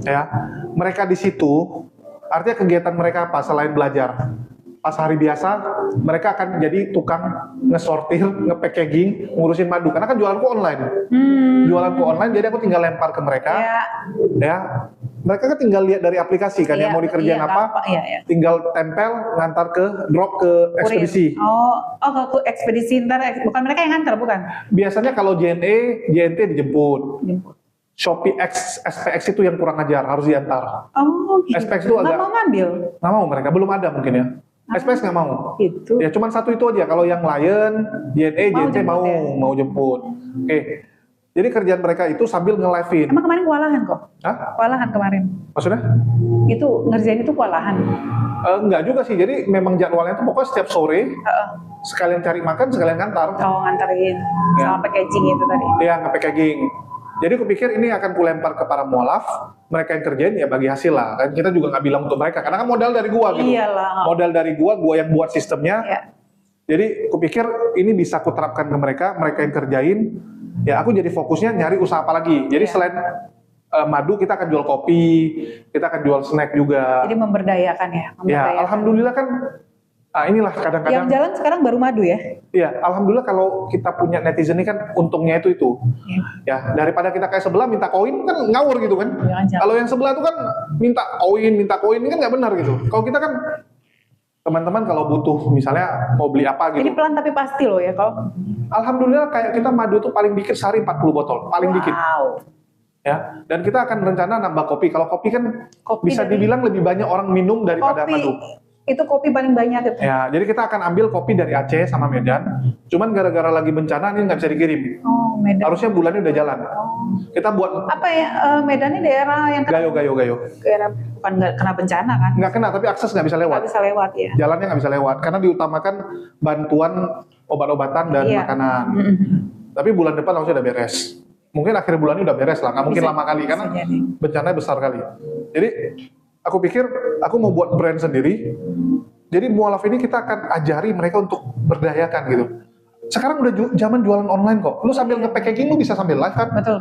ya, mereka di situ, artinya kegiatan mereka apa selain belajar? Pas hari biasa, mereka akan jadi tukang ngesortir, nge-packaging, ngurusin madu. Karena kan jualanku online. Jualanku online, jadi aku tinggal lempar ke mereka. Ya, mereka kan tinggal lihat dari aplikasi kan, yang mau dikerjain apa, tinggal tempel, ngantar ke drop ke ekspedisi. Ke ekspedisi, ntar bukan mereka yang ngantar, bukan? Biasanya kalau JNE, JNT dijemput. Shopee X, SPX itu yang kurang ajar, harus diantar. Gitu. SPX itu agak... Nggak mau ngambil? Nggak mau mereka, belum ada mungkin ya. SPX nggak mau. Gitu. Ya cuman satu itu aja. Kalau yang Lion, JNE, JNT mau jemput. Oke. Jadi kerjaan mereka itu sambil nge-live-in. Emang kemarin kewalahan kok? Hah? Kewalahan kemarin. Maksudnya? Itu ngerjain itu kewalahan. Enggak juga sih. Jadi memang jadwalnya itu pokoknya setiap sore sekalian cari makan, sekalian ngantar. Nganterin sama packaging itu tadi. Iya, nge-packaging. Jadi aku pikir ini akan kulempar ke para mualaf, mereka yang kerjain ya bagi hasil lah. Kan kita juga nggak bilang untuk mereka, karena kan modal dari gua gitu. Iyalah. Modal dari gua yang buat sistemnya. Iya. Jadi aku pikir ini bisa aku terapkan ke mereka yang kerjain. Ya aku jadi fokusnya nyari usaha apa lagi. Jadi selain madu, kita akan jual kopi, kita akan jual snack juga. Jadi memberdayakan ya. Ya, alhamdulillah kan. Inilah kadang-kadang. Yang jalan sekarang baru madu ya? Iya, alhamdulillah kalau kita punya netizen ini kan untungnya itu. Ya, daripada kita kayak sebelah minta koin kan ngawur gitu kan. Kalau yang sebelah itu kan minta koin kan nggak benar gitu. Kalau kita kan teman-teman kalau butuh misalnya mau beli apa gitu. Ini pelan tapi pasti loh ya kalau. Alhamdulillah kayak kita madu tuh paling dikit sehari 40 botol, paling dikit. Ya, dan kita akan rencana nambah kopi. Kalau kopi kan bisa dibilang lebih banyak orang minum daripada madu. Itu kopi paling banyak itu. Ya, jadi kita akan ambil kopi dari Aceh sama Medan. Cuman gara-gara lagi bencana ini nggak bisa dikirim. Medan. Harusnya bulannya udah jalan. Kita buat apa ya? Medan ini daerah yang Gayo. Daerah bukan nggak kena bencana kan? Nggak kena, tapi akses nggak bisa lewat. Nggak bisa lewat ya. Jalannya nggak bisa lewat karena diutamakan bantuan obat-obatan dan makanan. Tapi bulan depan harusnya udah beres. Mungkin akhir bulan ini udah beres lah. Nggak mungkin lama kali karena bencananya besar kali. Jadi aku pikir aku mau buat brand sendiri. Jadi mualaf ini kita akan ajari mereka untuk berdayakan gitu. Sekarang udah zaman jualan online kok. Lu sambil nge-packaging lu bisa sambil live kan? Betul.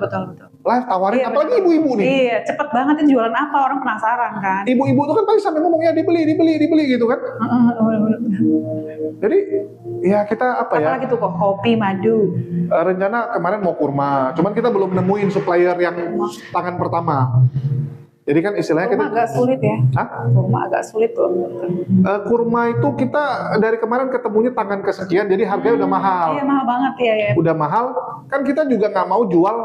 Live tawarin, apalagi ibu-ibu nih. Iya, cepet banget ini jualan apa, orang penasaran kan. Ibu-ibu tuh kan pasti sambil ngomong ya dibeli gitu kan. Jadi ya kita apalagi tuh kok kopi, madu. Rencana kemarin mau kurma, cuman kita belum nemuin supplier yang tangan pertama. Jadi kan istilahnya kurma agak sulit ya. Kurma agak sulit tuh. Kurma itu kita dari kemarin ketemunya tangan kesekian, jadi harganya udah mahal. Iya mahal banget ya. Udah mahal, kan kita juga nggak mau jual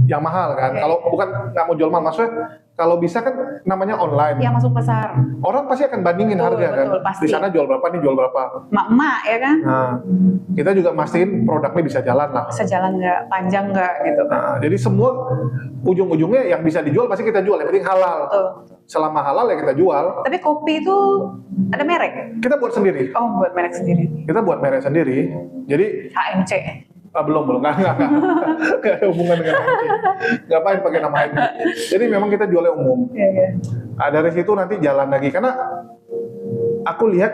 yang mahal kan. Kalau bukan nggak mau jual mahal, maksudnya kalau bisa kan namanya online. Yang masuk pasar. Orang pasti akan bandingin harga kan. Pasti. Di sana jual berapa nih jual berapa. Mak-mak ya kan. Nah, kita juga mastiin produknya bisa jalan lah. Bisa jalan nggak, panjang nggak gitu kan. Nah, jadi semua ujung-ujungnya yang bisa dijual pasti kita jual. Yang penting halal. Betul. Selama halal ya kita jual. Tapi kopi itu ada merek? Kita buat sendiri. Oh, buat merek sendiri. Kita buat merek sendiri. Jadi HMC. Belum nggak ada hubungan dengan HMC. Ngapain pakai nama HMC? Jadi memang kita jualnya umum. Nah, dari situ nanti jalan lagi karena aku lihat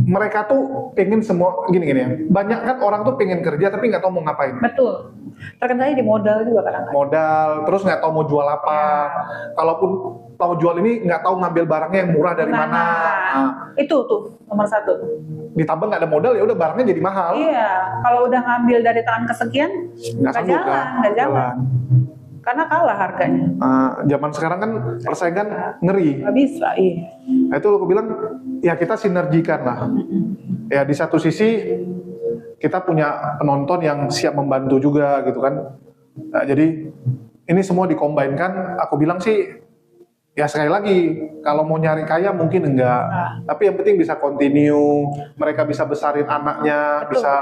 mereka tuh pengen semua gini ya. Banyak kan orang tuh pengen kerja tapi nggak tahu mau ngapain. Betul. Terkendali di modal juga kadang-kadang. Modal, terus nggak tahu mau jual apa. Kalaupun tahu jual ini nggak tahu ngambil barangnya yang murah dari mana. Nah, itu tuh nomor 1. Ditambah nggak ada modal ya udah barangnya jadi mahal. Iya, kalau udah ngambil dari tangan kesekian nggak jalan. Karena kalah harganya. Zaman sekarang kan persaingan ngeri. Nggak bisa, iya. Nah, itu aku bilang ya kita sinergikan lah. Ya di satu sisi kita punya penonton yang siap membantu juga gitu kan. Nah, jadi ini semua dikombinkan. Aku bilang sih Ya sekali lagi, kalau mau nyari kaya mungkin enggak. Tapi yang penting bisa continue, mereka bisa besarin anaknya, Betul. bisa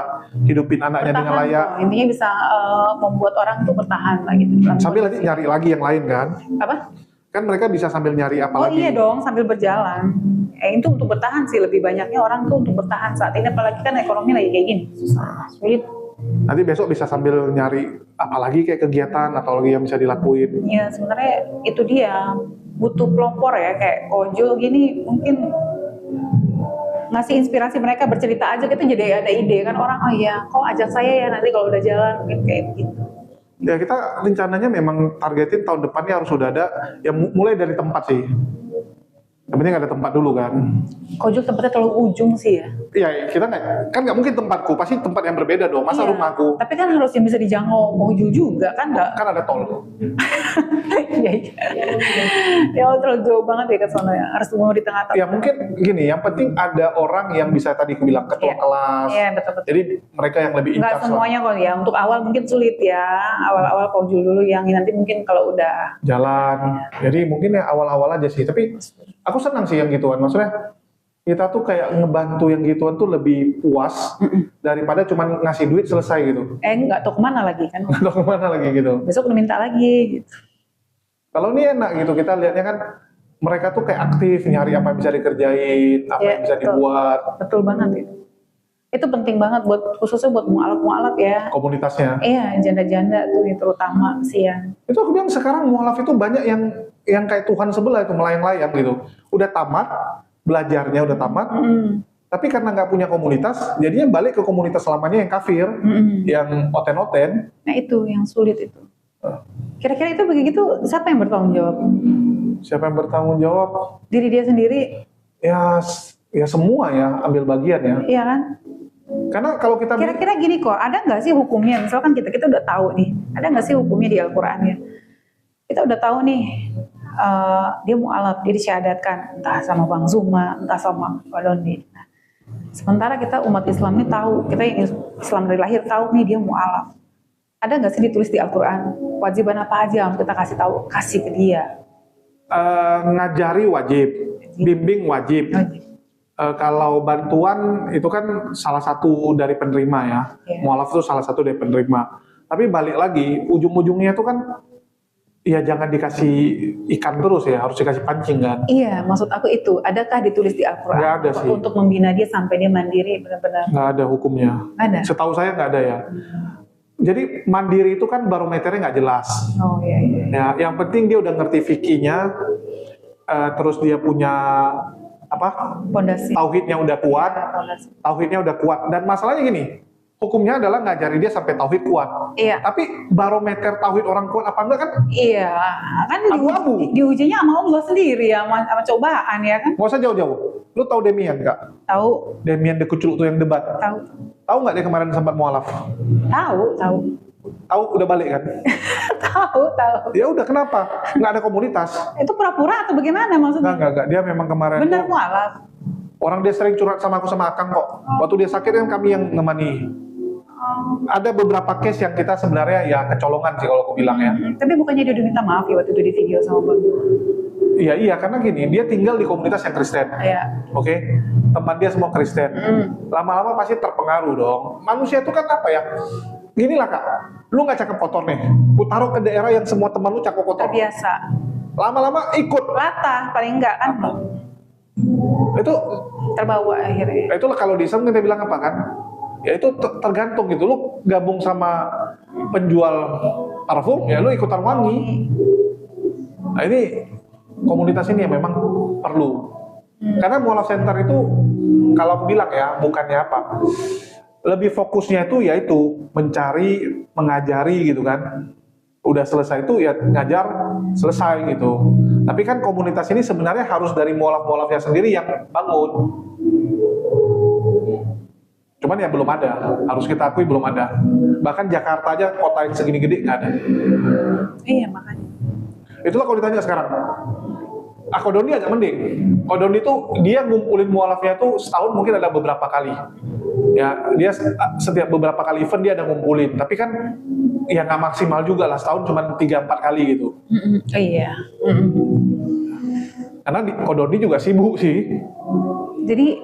hidupin anaknya Bertahan dengan layak. kok. Intinya bisa membuat orang tuh bertahan lah gitu. Sambil nanti nyari lagi yang lain kan? Apa? Kan mereka bisa sambil nyari apa lagi. Oh iya dong, sambil berjalan. Itu untuk bertahan sih, lebih banyaknya orang tuh untuk bertahan saat ini, apalagi kan ekonomi lagi kayak gini, susah, sulit. Nanti besok bisa sambil nyari apalagi kayak kegiatan atau lagi yang bisa dilakuin. Ya sebenarnya itu dia, butuh pelopor ya, kayak Kojo gini mungkin ngasih inspirasi mereka bercerita aja gitu, jadi ada ide kan orang, oh iya kok ajak saya ya nanti kalau udah jalan, mungkin kayak gitu. Ya kita rencananya memang targetin tahun depannya harus sudah ada, ya mulai dari tempat sih. Yang penting ada tempat dulu kan. Kojo tempatnya terlalu ujung sih ya. Iya, kita nggak mungkin tempatku, pasti tempat yang berbeda dong. Masa Iya, rumahku? tapi kan harus yang bisa dijangkau Kojo juga kan nggak? Kan ada tol. Iya, ya terlalu jauh banget ya ke sana ya. Harus mau di tengah-tengah. Ya mungkin gini, yang penting ada orang yang bisa tadi aku bilang ketua kelas. Iya betul-betul. Jadi mereka yang lebih Nggak incas. semuanya kok ya. Untuk awal mungkin sulit ya. Awal-awal Kojo dulu yang nanti mungkin kalau udah jalan. Jadi mungkin ya awal-awal aja sih. Tapi aku senang sih yang gituan. Maksudnya kita tuh kayak ngebantu yang gituan tuh lebih puas daripada cuma ngasih duit selesai gitu. nggak tahu kemana lagi kan. Nggak tahu kemana lagi gitu. Besok udah minta lagi gitu. Kalau ini enak gitu, kita lihatnya kan mereka tuh kayak aktif nyari apa yang bisa dikerjain, apa yang bisa dibuat. Betul banget itu. Itu penting banget buat khususnya buat mualaf ya. Komunitasnya. Iya, janda-janda tuh terutama kesian. Itu aku bilang sekarang mualaf itu banyak yang kayak Tuhan sebelah itu melayang-layang gitu. Udah tamat, belajarnya udah tamat, tapi karena nggak punya komunitas, jadinya balik ke komunitas lamanya yang kafir, yang oten-oten. Nah itu yang sulit itu. Kira-kira itu begitu, siapa yang bertanggung jawab? Siapa yang bertanggung jawab? Diri dia sendiri? Ya semua ya, ambil bagian ya. Iya kan? Karena kalau kita kira-kira gini kok, ada nggak sih hukumnya? Misalkan kita udah tahu nih, ada nggak sih hukumnya di Al-Quran ya? Kita udah tahu nih, dia mu'alaf, dia disyahadatkan, entah sama Bang Zuma, entah sama Pak Dondi. Nah, sementara kita umat Islam ini tahu, kita yang Islam dari lahir tahu nih dia mu'alaf. Ada nggak sih ditulis di Al-Quran, kewajiban apa aja yang kita kasih ke dia? Ngajari wajib, bimbing wajib. Kalau bantuan itu kan salah satu dari penerima ya, mualaf itu salah satu dari penerima. Tapi balik lagi, ujung-ujungnya itu kan, ya jangan dikasih ikan terus ya, harus dikasih pancing kan. Iya, maksud aku itu, adakah ditulis di Al-Quran? Nggak ada sih. Untuk membina dia sampai dia mandiri benar-benar? Nggak ada hukumnya. Ada? Setahu saya nggak ada ya. Jadi mandiri itu kan barometernya nggak jelas. Oh iya. Ya, yang penting dia udah ngerti fikihnya, terus dia punya pondasi. Tauhidnya udah kuat, tauhidnya udah kuat. Dan masalahnya gini, hukumnya adalah ngajari dia sampai tauhid kuat. Iya. Tapi barometer tauhid orang kuat apa enggak kan? Iya, kan diujinya sama Allah sendiri ya, sama cobaan ya kan? Nggak usah jauh-jauh. Lu tahu Demian nggak? Tahu. Demian Dekucuk tuh yang debat. Tahu. Tahu nggak dia kemarin sempat mualaf? Tahu. Tahu udah balik kan? Tahu. Ya udah kenapa? Nggak ada komunitas. Itu pura-pura atau bagaimana maksudnya? Enggak. Dia memang kemarin bener mualaf. Orang dia sering curhat sama aku sama Akang kok. Waktu dia sakit kan kami yang nemani. Ada beberapa case yang kita sebenarnya ya kecolongan sih kalau aku bilang ya. Tapi bukannya dia udah minta maaf ya waktu itu di video sama Bang? Iya, karena gini, dia tinggal di komunitas yang Kristen. Iya. Oke? Teman dia semua Kristen. Lama-lama pasti terpengaruh dong. Manusia itu kan apa ya? Gini lah Kak, lu nggak cakep kotor nih. Lu taruh ke daerah yang semua teman lu cakep kotor. Terbiasa. Lama-lama ikut. Latah, paling enggak kan? Itu terbawa akhirnya. Itulah kalau di Islam kita bilang apa kan? Ya itu tergantung gitu. Lu gabung sama penjual parfum, ya lu ikutan wangi. Nah ini komunitas ini yang memang perlu. Karena mualaf center itu kalau aku bilang ya, bukannya apa, lebih fokusnya itu yaitu mencari, mengajari gitu kan. Udah selesai itu ya ngajar, selesai gitu. Tapi kan komunitas ini sebenarnya harus dari mualaf-mualafnya sendiri yang bangun. Cuman ya belum ada, harus kita akui belum ada. Bahkan Jakarta aja kota yang segini gede nggak ada. Iya makanya. Itulah kalau ditanya sekarang. Kodoni agak mending. Kodoni tuh dia ngumpulin mualafnya tuh setahun mungkin ada beberapa kali. Ya dia setiap beberapa kali event dia ada ngumpulin. Tapi kan ya nggak maksimal juga lah, setahun cuma 3-4 kali gitu. Iya. Karena di Kodondi juga sibuk sih. Jadi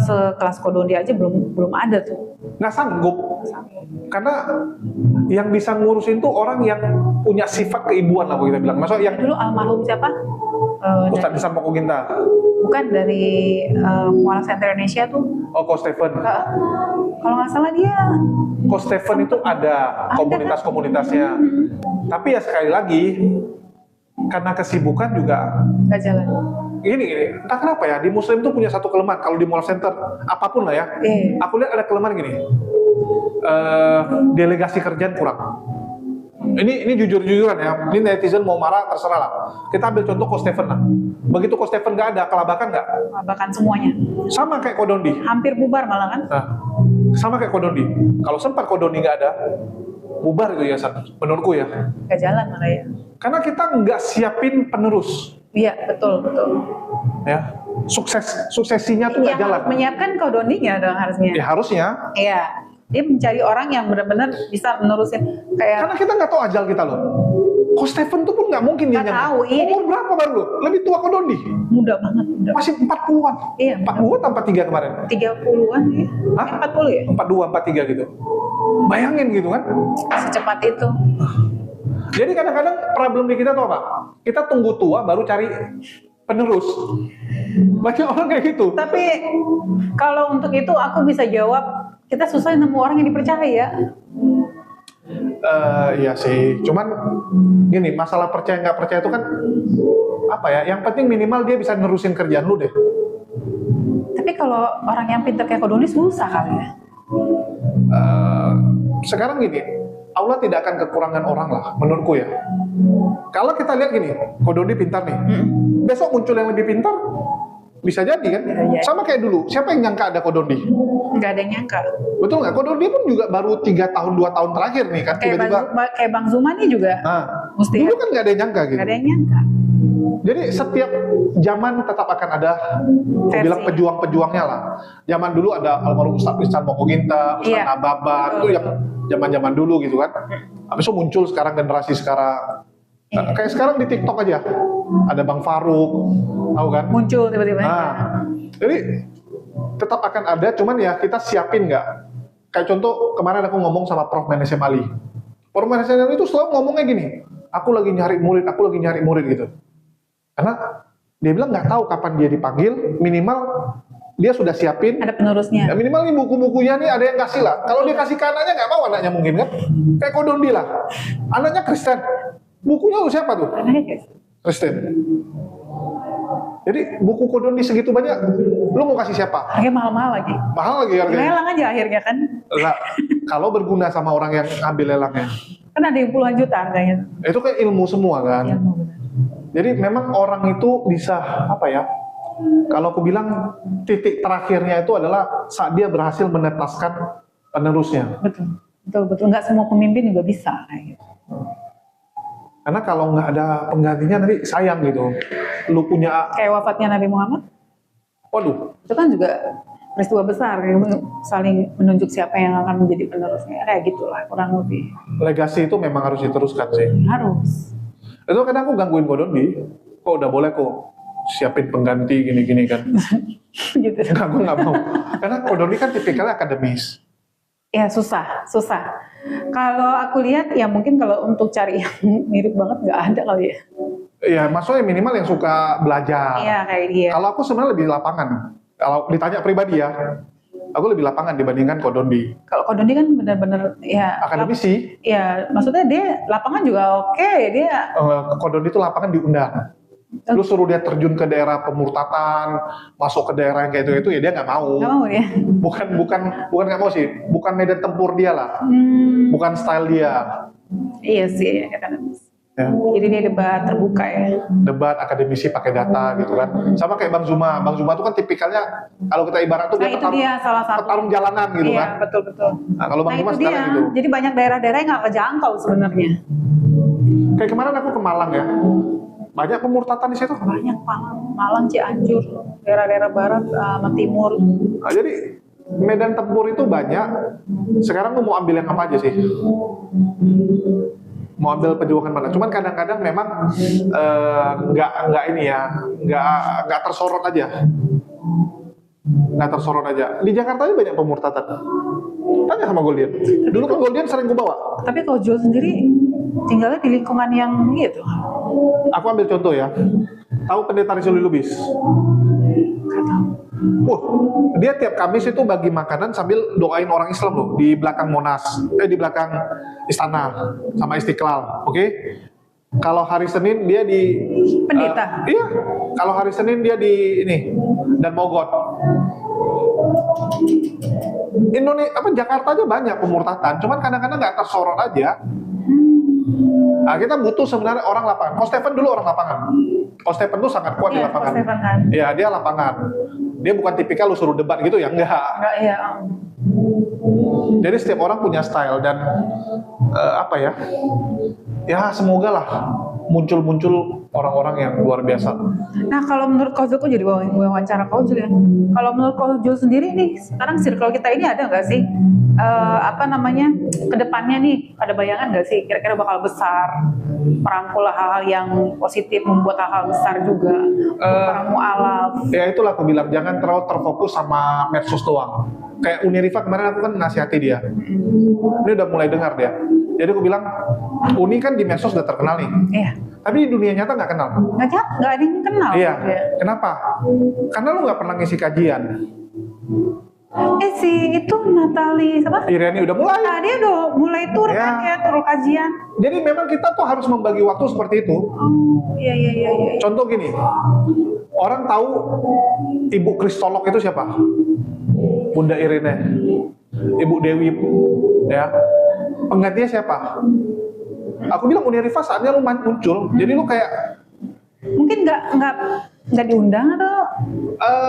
sekelas Kodondi aja belum ada tuh. Nggak sanggup. Karena yang bisa ngurusin tuh orang yang punya sifat keibuan lah kita bilang. Maksudnya yang dulu almarhum siapa? Ustadz Nisan Mokoginta. Bukan, dari Mualaf Center Indonesia tuh. Oh, Ko Stephen. Kalau nggak salah dia. Ko Stephen itu ada komunitas-komunitasnya. Tapi ya sekali lagi, karena kesibukan juga nggak jalan. Gini, entah kenapa ya, di Muslim tuh punya satu kelemahan. Kalau di Mualaf Center, apapun lah ya, aku lihat ada kelemahan gini, delegasi kerjaan kurang. Ini jujur-jujuran ya, ini netizen mau marah terserah lah. Kita ambil contoh Ko Stephen lah. Begitu Ko Stephen nggak ada, kelabakan nggak? Kelabakan semuanya. Sama kayak Kodondi. Hampir bubar malah kan? Nah, sama kayak Kodondi. Kalau sempat Kodondi nggak ada, bubar itu ya, menurutku ya. Nggak jalan malah ya. Karena kita nggak siapin penerus. Iya, betul. Ya, suksesinya tuh nggak jalan. Menyiapkan Kodondinya dong harusnya. Ya harusnya. Iya. Dia mencari orang yang benar-benar bisa menerusin kayak. Karena kita nggak tahu ajal kita loh. Ko Stephen tuh pun nggak mungkin dia nggak tahu. Iya. Umur berapa baru lo? Lebih tua Kodondi. Muda banget. Masih 40-an. Iya. 40 tanpa 3 kemarin. 30-an ya. Hah? 40 ya? 42, 43 gitu. Bayangin gitu kan? Secepat itu. Jadi kadang-kadang problem di kita tuh apa? Kita tunggu tua baru cari penerus. Banyak orang kayak gitu. Tapi kalau untuk itu aku bisa jawab, kita susah nemu orang yang dipercaya. Iya sih. Cuman gini, masalah percaya nggak percaya itu kan apa ya? Yang penting minimal dia bisa nerusin kerjaan lu deh. Tapi kalau orang yang pintar kayak Kodondi susah kali ya. Sekarang gini, Allah tidak akan kekurangan orang lah, menurutku ya. Kalau kita lihat gini, Kodondi pintar nih, besok muncul yang lebih pintar, bisa jadi kan? Ya. Sama kayak dulu, siapa yang nyangka ada Kodondi? Nggak ada yang nyangka. Betul nggak? Kodondi pun juga baru 3 tahun, 2 tahun terakhir nih kan? Kayak Bang Zuma nih juga. Nah, dulu kan nggak ada yang nyangka gitu. Nggak ada yang nyangka. Jadi setiap zaman tetap akan ada, aku bilang pejuang-pejuangnya lah. Zaman dulu ada almarhum Ustadz Nisan Mokoginta, Ustadz Nababan, itu yang zaman-zaman dulu gitu kan. Habis itu muncul sekarang generasi sekarang. Kayak sekarang di TikTok aja, ada Bang Faruk, tahu kan? Muncul tiba-tiba. Nah, jadi tetap akan ada, cuman ya kita siapin nggak? Kayak contoh kemarin aku ngomong sama Prof. Menesem Ali. Prof. Menesem Ali itu selalu ngomongnya gini, aku lagi nyari murid gitu. Karena dia bilang nggak tahu kapan dia dipanggil, minimal dia sudah siapin. Ada penerusnya. Ya, minimal nih buku-bukunya nih ada yang kasih lah. Kalau dia kasih ke anaknya nggak mau anaknya mungkin kan? Kayak Kodondi lah. Anaknya Kristen. Bukunya lu siapa tuh? Kristen. Jadi buku Kodondi segitu banyak, lu mau kasih siapa? Harganya mahal-mahal lagi. Mahal lagi harganya. Lelang aja akhirnya kan? Nah, kalau berguna sama orang yang ambil lelangnya. Kan ada yang puluhan juta harganya. Itu kan ilmu semua kan? Ilmu, benar. Jadi memang orang itu bisa apa ya? Kalau aku bilang titik terakhirnya itu adalah saat dia berhasil menetaskan penerusnya. Betul. Nggak semua pemimpin juga bisa kayak gitu. Karena kalau nggak ada penggantinya nanti sayang gitu. Lu punya kayak wafatnya Nabi Muhammad. Waduh. Itu kan juga peristiwa besar, saling menunjuk siapa yang akan menjadi penerusnya. Kayak gitulah kurang lebih. Legasi itu memang harus diteruskan sih. Harus. Itu kadang aku gangguin Kodondi, kok udah boleh kok siapin pengganti gini-gini kan. Gitu. Enggak, aku nggak mau. Karena Kodondi kan tipikalnya akademis. Ya susah. Kalau aku lihat ya mungkin kalau untuk cari yang mirip banget nggak ada kali ya. Iya, maksudnya minimal yang suka belajar. Iya kayak dia. Kalau aku sebenarnya lebih lapangan. Kalau ditanya pribadi ya, aku lebih lapangan dibandingkan Kodondi. Kalau Kodondi kan benar-benar ya akademisi. Ya, maksudnya dia lapangan juga oke, dia. Kodondi itu lapangan diundang. Lu suruh dia terjun ke daerah pemurtatan, masuk ke daerah yang kayak itu ya dia nggak mau. Nggak mau dia. Bukan nggak mau sih, bukan medan tempur dia lah, bukan style dia. Iya sih, akademis. Ya. Jadi dia debat terbuka ya. Debat akademisi pakai data gitu kan. Sama kayak Bang Zuma. Bang Zuma itu kan tipikalnya kalau kita ibarat tuh dia petarung jalanan gitu kan. Iya, betul. Nah, kalau Bang Zuma sekarang gitu. Jadi banyak daerah-daerah yang nggak kejangkau sebenarnya. Kayak kemarin aku ke Malang ya. Banyak pemurtatan di situ. Banyak Malang, Cianjur, daerah-daerah barat sama timur. Nah, jadi medan tempur itu banyak. Sekarang lu mau ambil yang apa aja sih? mau ambil perjuangan mana. Cuman kadang-kadang memang nggak ini ya, nggak tersorot aja. Nggak tersorot aja. Di Jakarta aja banyak pemurtadan. Tanya sama Goldian. Dulu kan Goldian sering gue bawa. Tapi kalau Jul sendiri tinggalnya di lingkungan yang gitu. Aku ambil contoh ya. Tahu Pendeta Rizal Lubis? Dia tiap Kamis itu bagi makanan sambil doain orang Islam loh di belakang Monas, di belakang Istana sama Istiqlal. Oke? Kalau hari Senin dia di pendeta. Iya. Kalau hari Senin dia di ini dan Mogot. Indonesia Jakarta aja banyak pemurtadan, cuman kadang-kadang nggak tersorot aja. Nah, kita butuh sebenarnya orang lapangan. Ko Stephen dulu orang lapangan. Ko Stephen tuh sangat kuat di lapangan. Iya, dia lapangan. Dia bukan tipikal lu suruh debat gitu ya, enggak. Enggak, iya. Jadi setiap orang punya style dan apa ya? Ya semoga lah muncul orang-orang yang luar biasa. Nah kalau menurut Ko Jul, jadi wawancara Ko Jul ya. Kalau menurut Ko Jul sendiri nih, sekarang circle kita ini ada nggak sih kedepannya nih, ada bayangan nggak sih kira-kira bakal besar, merangkul hal-hal yang positif, membuat hal-hal besar juga untuk para mu'alaf. Ya itulah aku bilang, jangan terlalu terfokus sama medsos doang. Kayak Unirifa kemarin aku kan nasihati dia. Dia udah mulai dengar dia. Jadi aku bilang, Uni kan di medsos udah terkenal nih. Iya. Tapi di dunia nyata nggak kenal. Nggak ada yang kenal. Iya. Kenapa? Karena lu nggak pernah ngisi kajian. Itu Natali siapa? Iriani udah mulai. Nah, dia udah mulai tur kan ya, tur kajian. Jadi memang kita tuh harus membagi waktu seperti itu. Iya. Contoh gini, orang tahu Ibu Kristolog itu siapa? Bunda Irene, Ibu Dewi, ya. Penggantinya siapa? Aku bilang Unirifa saatnya lu muncul. Jadi lu kayak mungkin nggak diundang atau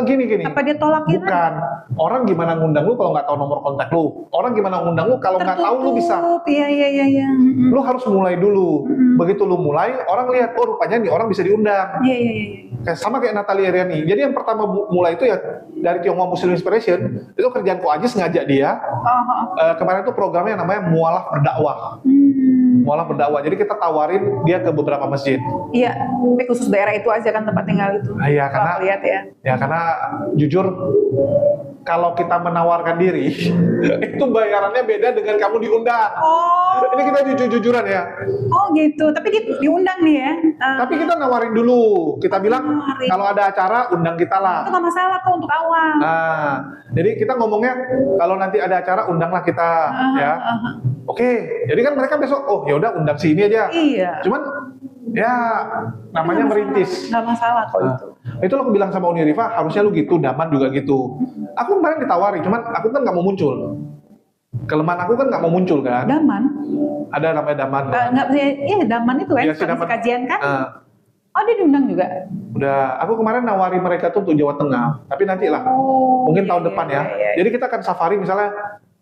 gini. Apa dia tolak gitu? Bukan. Orang gimana ngundang lu kalau nggak tahu nomor kontak lu? Orang gimana ngundang lu kalau nggak tahu lu bisa? Iya. Lu harus mulai dulu. Begitu lu mulai, orang lihat, oh rupanya nih orang bisa diundang. Iya. Sama kayak Natalia Iriani. Jadi yang pertama mulai itu ya dari Tionghoa Muslim Inspiration, itu kerjaan Ko Ajis ngajak dia. Kemarin itu programnya yang namanya Mualaf Berdakwah. Mualaf Berdakwah. Jadi kita tawarin dia ke beberapa masjid. Iya, tapi khusus daerah itu aja kan tempat tinggal itu. Iya, karena lihat ya. Ya karena jujur kalau kita menawarkan diri itu bayarannya beda dengan kamu diundang. Oh. Ini kita jujur-jujuran ya. Oh gitu. Tapi diundang nih ya. Tapi kita nawarin dulu. Kita bilang kalau ada acara undang kita lah. Itu nggak masalah kok untuk awal. Nah, jadi kita ngomongnya kalau nanti ada acara undanglah kita ya. Oke, jadi kan mereka besok, oh ya udah undang si ini aja. Iya. Cuman ya namanya merintis. Nggak masalah kok itu. Itu aku bilang sama Unirifa, harusnya lu gitu, Daman juga gitu. Aku kemarin ditawari, cuman aku kan nggak mau muncul. Kelemahan aku kan nggak mau muncul kan. Daman? Ada namanya Daman. Daman itu kan, si Daman. kajian kan. Oh dia diundang juga? Udah, aku kemarin nawari mereka tuh untuk Jawa Tengah. Tapi nantilah, mungkin tahun depan ya. Jadi kita akan safari misalnya,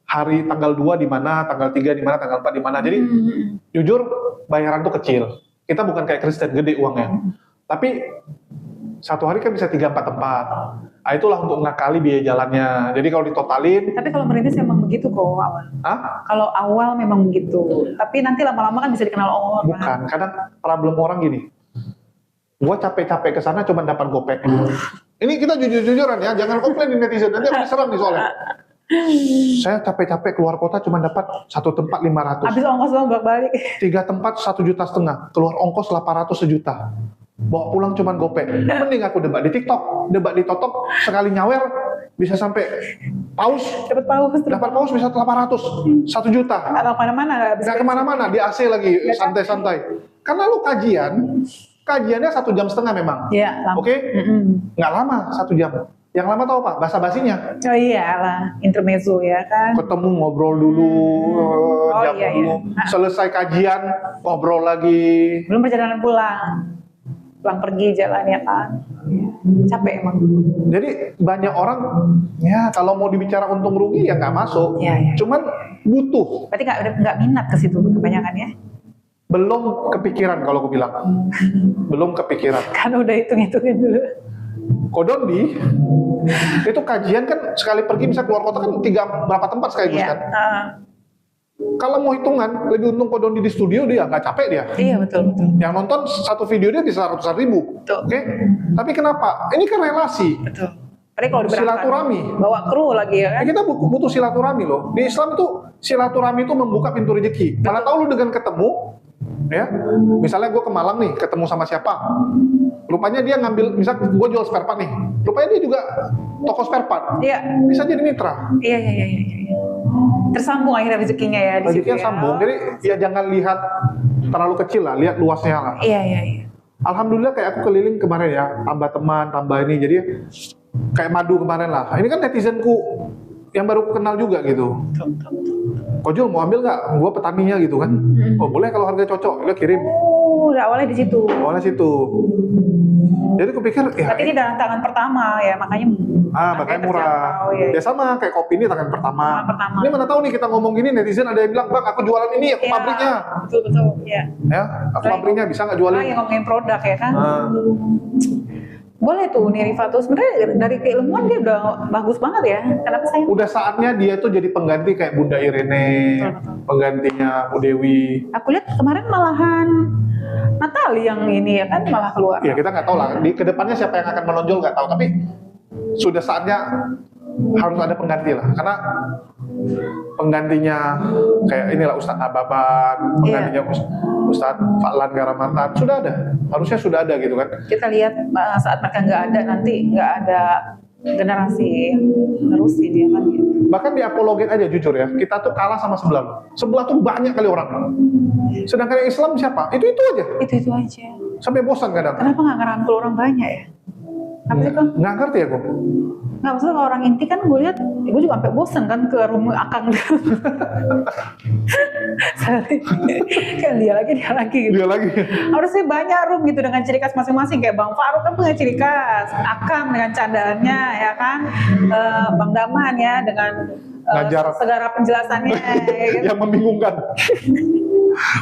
hari tanggal 2 di mana, tanggal 3 di mana, tanggal 4 di mana. Jadi jujur bayaran tuh kecil. Kita bukan kayak Kristen gede uangnya. Tapi satu hari kan bisa 3-4 tempat. Nah, itulah untuk ngakali biaya jalannya. Jadi kalau ditotalin. Tapi kalau merintis memang begitu kok awal. Kalau awal memang begitu. Tapi nanti lama-lama kan bisa dikenal orang. Bukan. Kadang problem orang gini. Gua capek-capek ke sana cuma dapat gopek. Ini kita jujur-jujuran ya. Jangan komplain di netizen. Nanti aku diserang nih soalnya. Saya capek-capek keluar kota cuma dapat satu tempat 500. Habis ongkos doang balik. 3 tempat 1,5 juta. Keluar ongkos 800 sejuta. Bawa pulang cuma gopek. Mending aku debat di TikTok, debat di TikTok sekali nyawer bisa sampai paus. Dapat paus bisa 800, 1 juta. Nggak kemana-mana. Nggak kemana-mana, di AC lagi santai-santai. Karena lu kajiannya 1,5 jam memang. Iya. Oke? Nggak lama 1 jam. Yang lama tau apa? Basa-basinya. Oh iyalah, intermezzo ya kan. Ketemu ngobrol dulu, jam dulu. Selesai kajian, ngobrol lagi. Belum perjalanan pulang pergi jalan ya kan. Capek emang. Jadi banyak orang, ya kalau mau dibicara untung rugi ya nggak masuk. Ya. Cuman butuh. Berarti nggak minat ke situ kebanyakan ya? Belum kepikiran kalau aku bilang. Belum kepikiran. Kan udah hitung-hitungin dulu. Kodondi itu kajian kan sekali pergi bisa keluar kota kan berapa tempat sekaligus kan. Kalau mau hitungan, lebih untung Kodoni di studio, dia nggak capek dia. Iya, betul. Yang nonton satu video dia bisa ratusan ribu. Oke? Tapi kenapa? Ini kan relasi. Betul. Padahal kalau silaturahmi. Bawa kru lagi ya kan? Kita butuh silaturahmi loh. Di Islam itu silaturahmi itu membuka pintu rezeki. Malah tahu lu dengan ketemu, ya. Misalnya gue ke Malang nih, ketemu sama siapa? Rupanya dia ngambil, misal gue jual spare part nih. Rupanya dia juga toko spare part. Iya. Bisa jadi mitra. Iya. Tersambung akhirnya rezekinya ya. Rezekinya sambung. Jadi ya jangan lihat terlalu kecil lah, lihat luasnya lah. Iya. Alhamdulillah kayak aku keliling kemarin ya, tambah teman, tambah ini. Jadi kayak Madu kemarin lah. Ini kan netizenku yang baru kenal juga gitu. Kojul mau ambil nggak? Gua petaninya gitu kan. Oh boleh kalau harga cocok, udah kirim. Udah awalnya di situ. Jadi kupikir ya. Berarti ini dalam tangan pertama ya, makanya. Makanya murah. Ya sama kayak kopi ini tangan pertama. Ini mana tahu nih kita ngomong gini netizen ada yang bilang bang aku jualan ini, aku pabriknya. Betul ya. Ya, aku pabriknya bisa nggak jualin? Yang ngomongin produk ya kan. Boleh tuh Nirifa tuh sebenarnya dari keilmuan dia udah bagus banget ya. Kenapa saya? Udah saatnya dia tuh jadi pengganti kayak Bunda Irene, penggantinya Bu Dewi. Aku lihat kemarin malahan Natali yang ini ya kan malah keluar. Ya kita nggak tahu lah. Di kedepannya siapa yang akan menonjol nggak tahu. Tapi sudah saatnya harus ada pengganti lah. Karena penggantinya kayak inilah Ustadz Ababan, penggantinya Ustadz Fa'lan Garamatan sudah ada. Harusnya sudah ada gitu kan. Kita lihat saat mereka nggak ada nanti nggak ada generasi nerusin ya kan gitu. Bahkan di apologet aja jujur ya, kita tuh kalah sama sebelah. Sebelah tuh banyak kali orang. Sedangkan yang Islam siapa? Itu aja. Itu aja. Sampai bosan kadang. Kenapa nggak ngerangkul orang banyak ya? Apa sih kok? Nggak ngerti ya kok. Nggak, maksudnya kalau orang inti kan gue lihat, gue juga sampai bosan kan ke rumah akang. Kan dia lagi gitu. Dia lagi. Harusnya banyak room gitu dengan ciri khas masing-masing. Kayak Bang Faruk kan punya ciri khas, Akang dengan candaannya ya kan, Bang Daman ya dengan ngajar segala penjelasannya ya kan? yang membingungkan.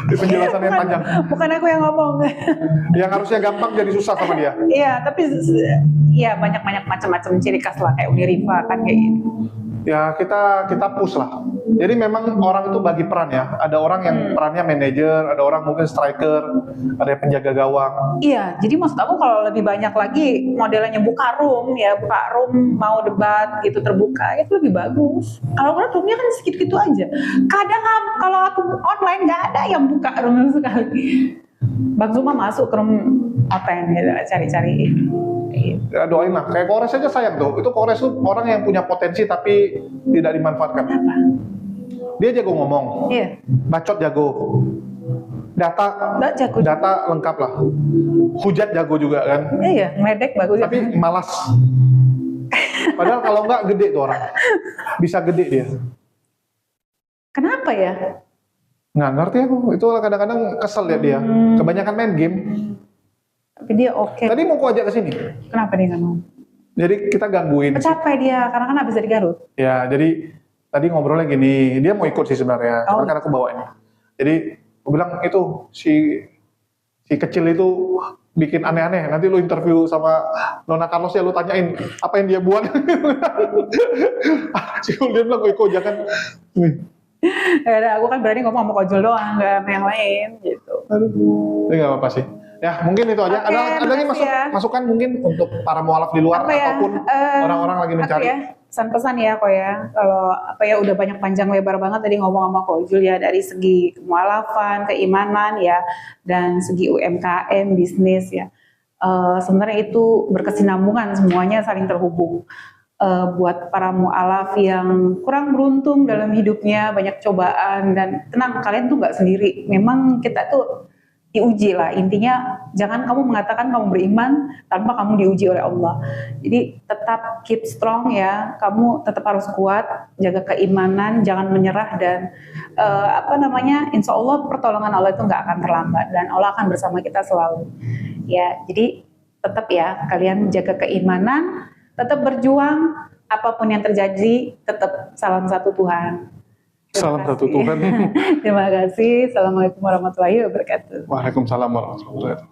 Di penjelasan yang panjang. Bukan aku yang ngomong. Yang harusnya gampang jadi susah sama dia. Iya, tapi ya banyak macam-macam ciri khas lah kayak Unirifa kan kayak gitu. Ya kita push lah. Jadi memang orang itu bagi peran ya. Ada orang yang perannya manajer, ada orang mungkin striker, ada yang penjaga gawang. Iya, jadi maksud aku kalau lebih banyak lagi modelnya buka room mau debat gitu terbuka itu lebih bagus. Kalau roomnya kan sedikit-gitu aja. Kadang kalau aku online nggak ada yang buka room sekali. Bang Zuma masuk ke room online gitu, cari-cari. Ya, doain lah. Kayak Kores aja sayang tuh. Itu Kores tuh orang yang punya potensi tapi tidak dimanfaatkan. Kenapa? Dia jago ngomong. Iya. Bacot jago. Data lengkap lah. Hujat jago juga kan. Iya, ngeledek bagus. Tapi malas. Padahal kalau enggak gede tuh orang. Bisa gede dia. Kenapa ya? Nggak ngerti aku. Itu kadang-kadang kesel ya dia. Kebanyakan main game. Tapi dia oke. Tadi mau aku ajak ke sini. Kenapa dia nggak mau? Jadi kita gangguin. Capek dia, karena kan habis dari Garut. Ya, jadi tadi ngobrolnya gini, dia mau ikut sih sebenarnya, cuman kan aku bawain. Jadi aku bilang itu si kecil itu bikin aneh-aneh. Nanti lu interview sama Nona Carlos ya, lu tanyain apa yang dia buat. Si dia bilang ikut jangan. Ya, aku kan berani ngomong sama Kojol doang, nggak sama yang lain gitu. Aduh, ini nggak apa-apa sih. Ya mungkin itu aja. Ada lagi masukan mungkin untuk para mualaf di luar ataupun orang-orang lagi mencari. Pesan-pesan ya kok ya. Kalau udah banyak panjang lebar banget tadi ngomong sama Kojul ya dari segi mualafan, keimanan ya, dan segi UMKM, bisnis ya. Sebenarnya itu berkesinambungan, semuanya saling terhubung. Buat para mualaf yang kurang beruntung dalam hidupnya, banyak cobaan, dan tenang, kalian tuh nggak sendiri. Memang kita tuh diuji lah, intinya jangan kamu mengatakan kamu beriman tanpa kamu diuji oleh Allah. Jadi tetap keep strong ya, kamu tetap harus kuat, jaga keimanan, jangan menyerah, dan insya Allah pertolongan Allah itu nggak akan terlambat dan Allah akan bersama kita selalu. Ya, jadi tetap ya kalian jaga keimanan, tetap berjuang, apapun yang terjadi tetap salam satu Tuhan. Salam satu Tuhan. Terima kasih. Assalamualaikum warahmatullahi wabarakatuh. Waalaikumsalam warahmatullahi wabarakatuh.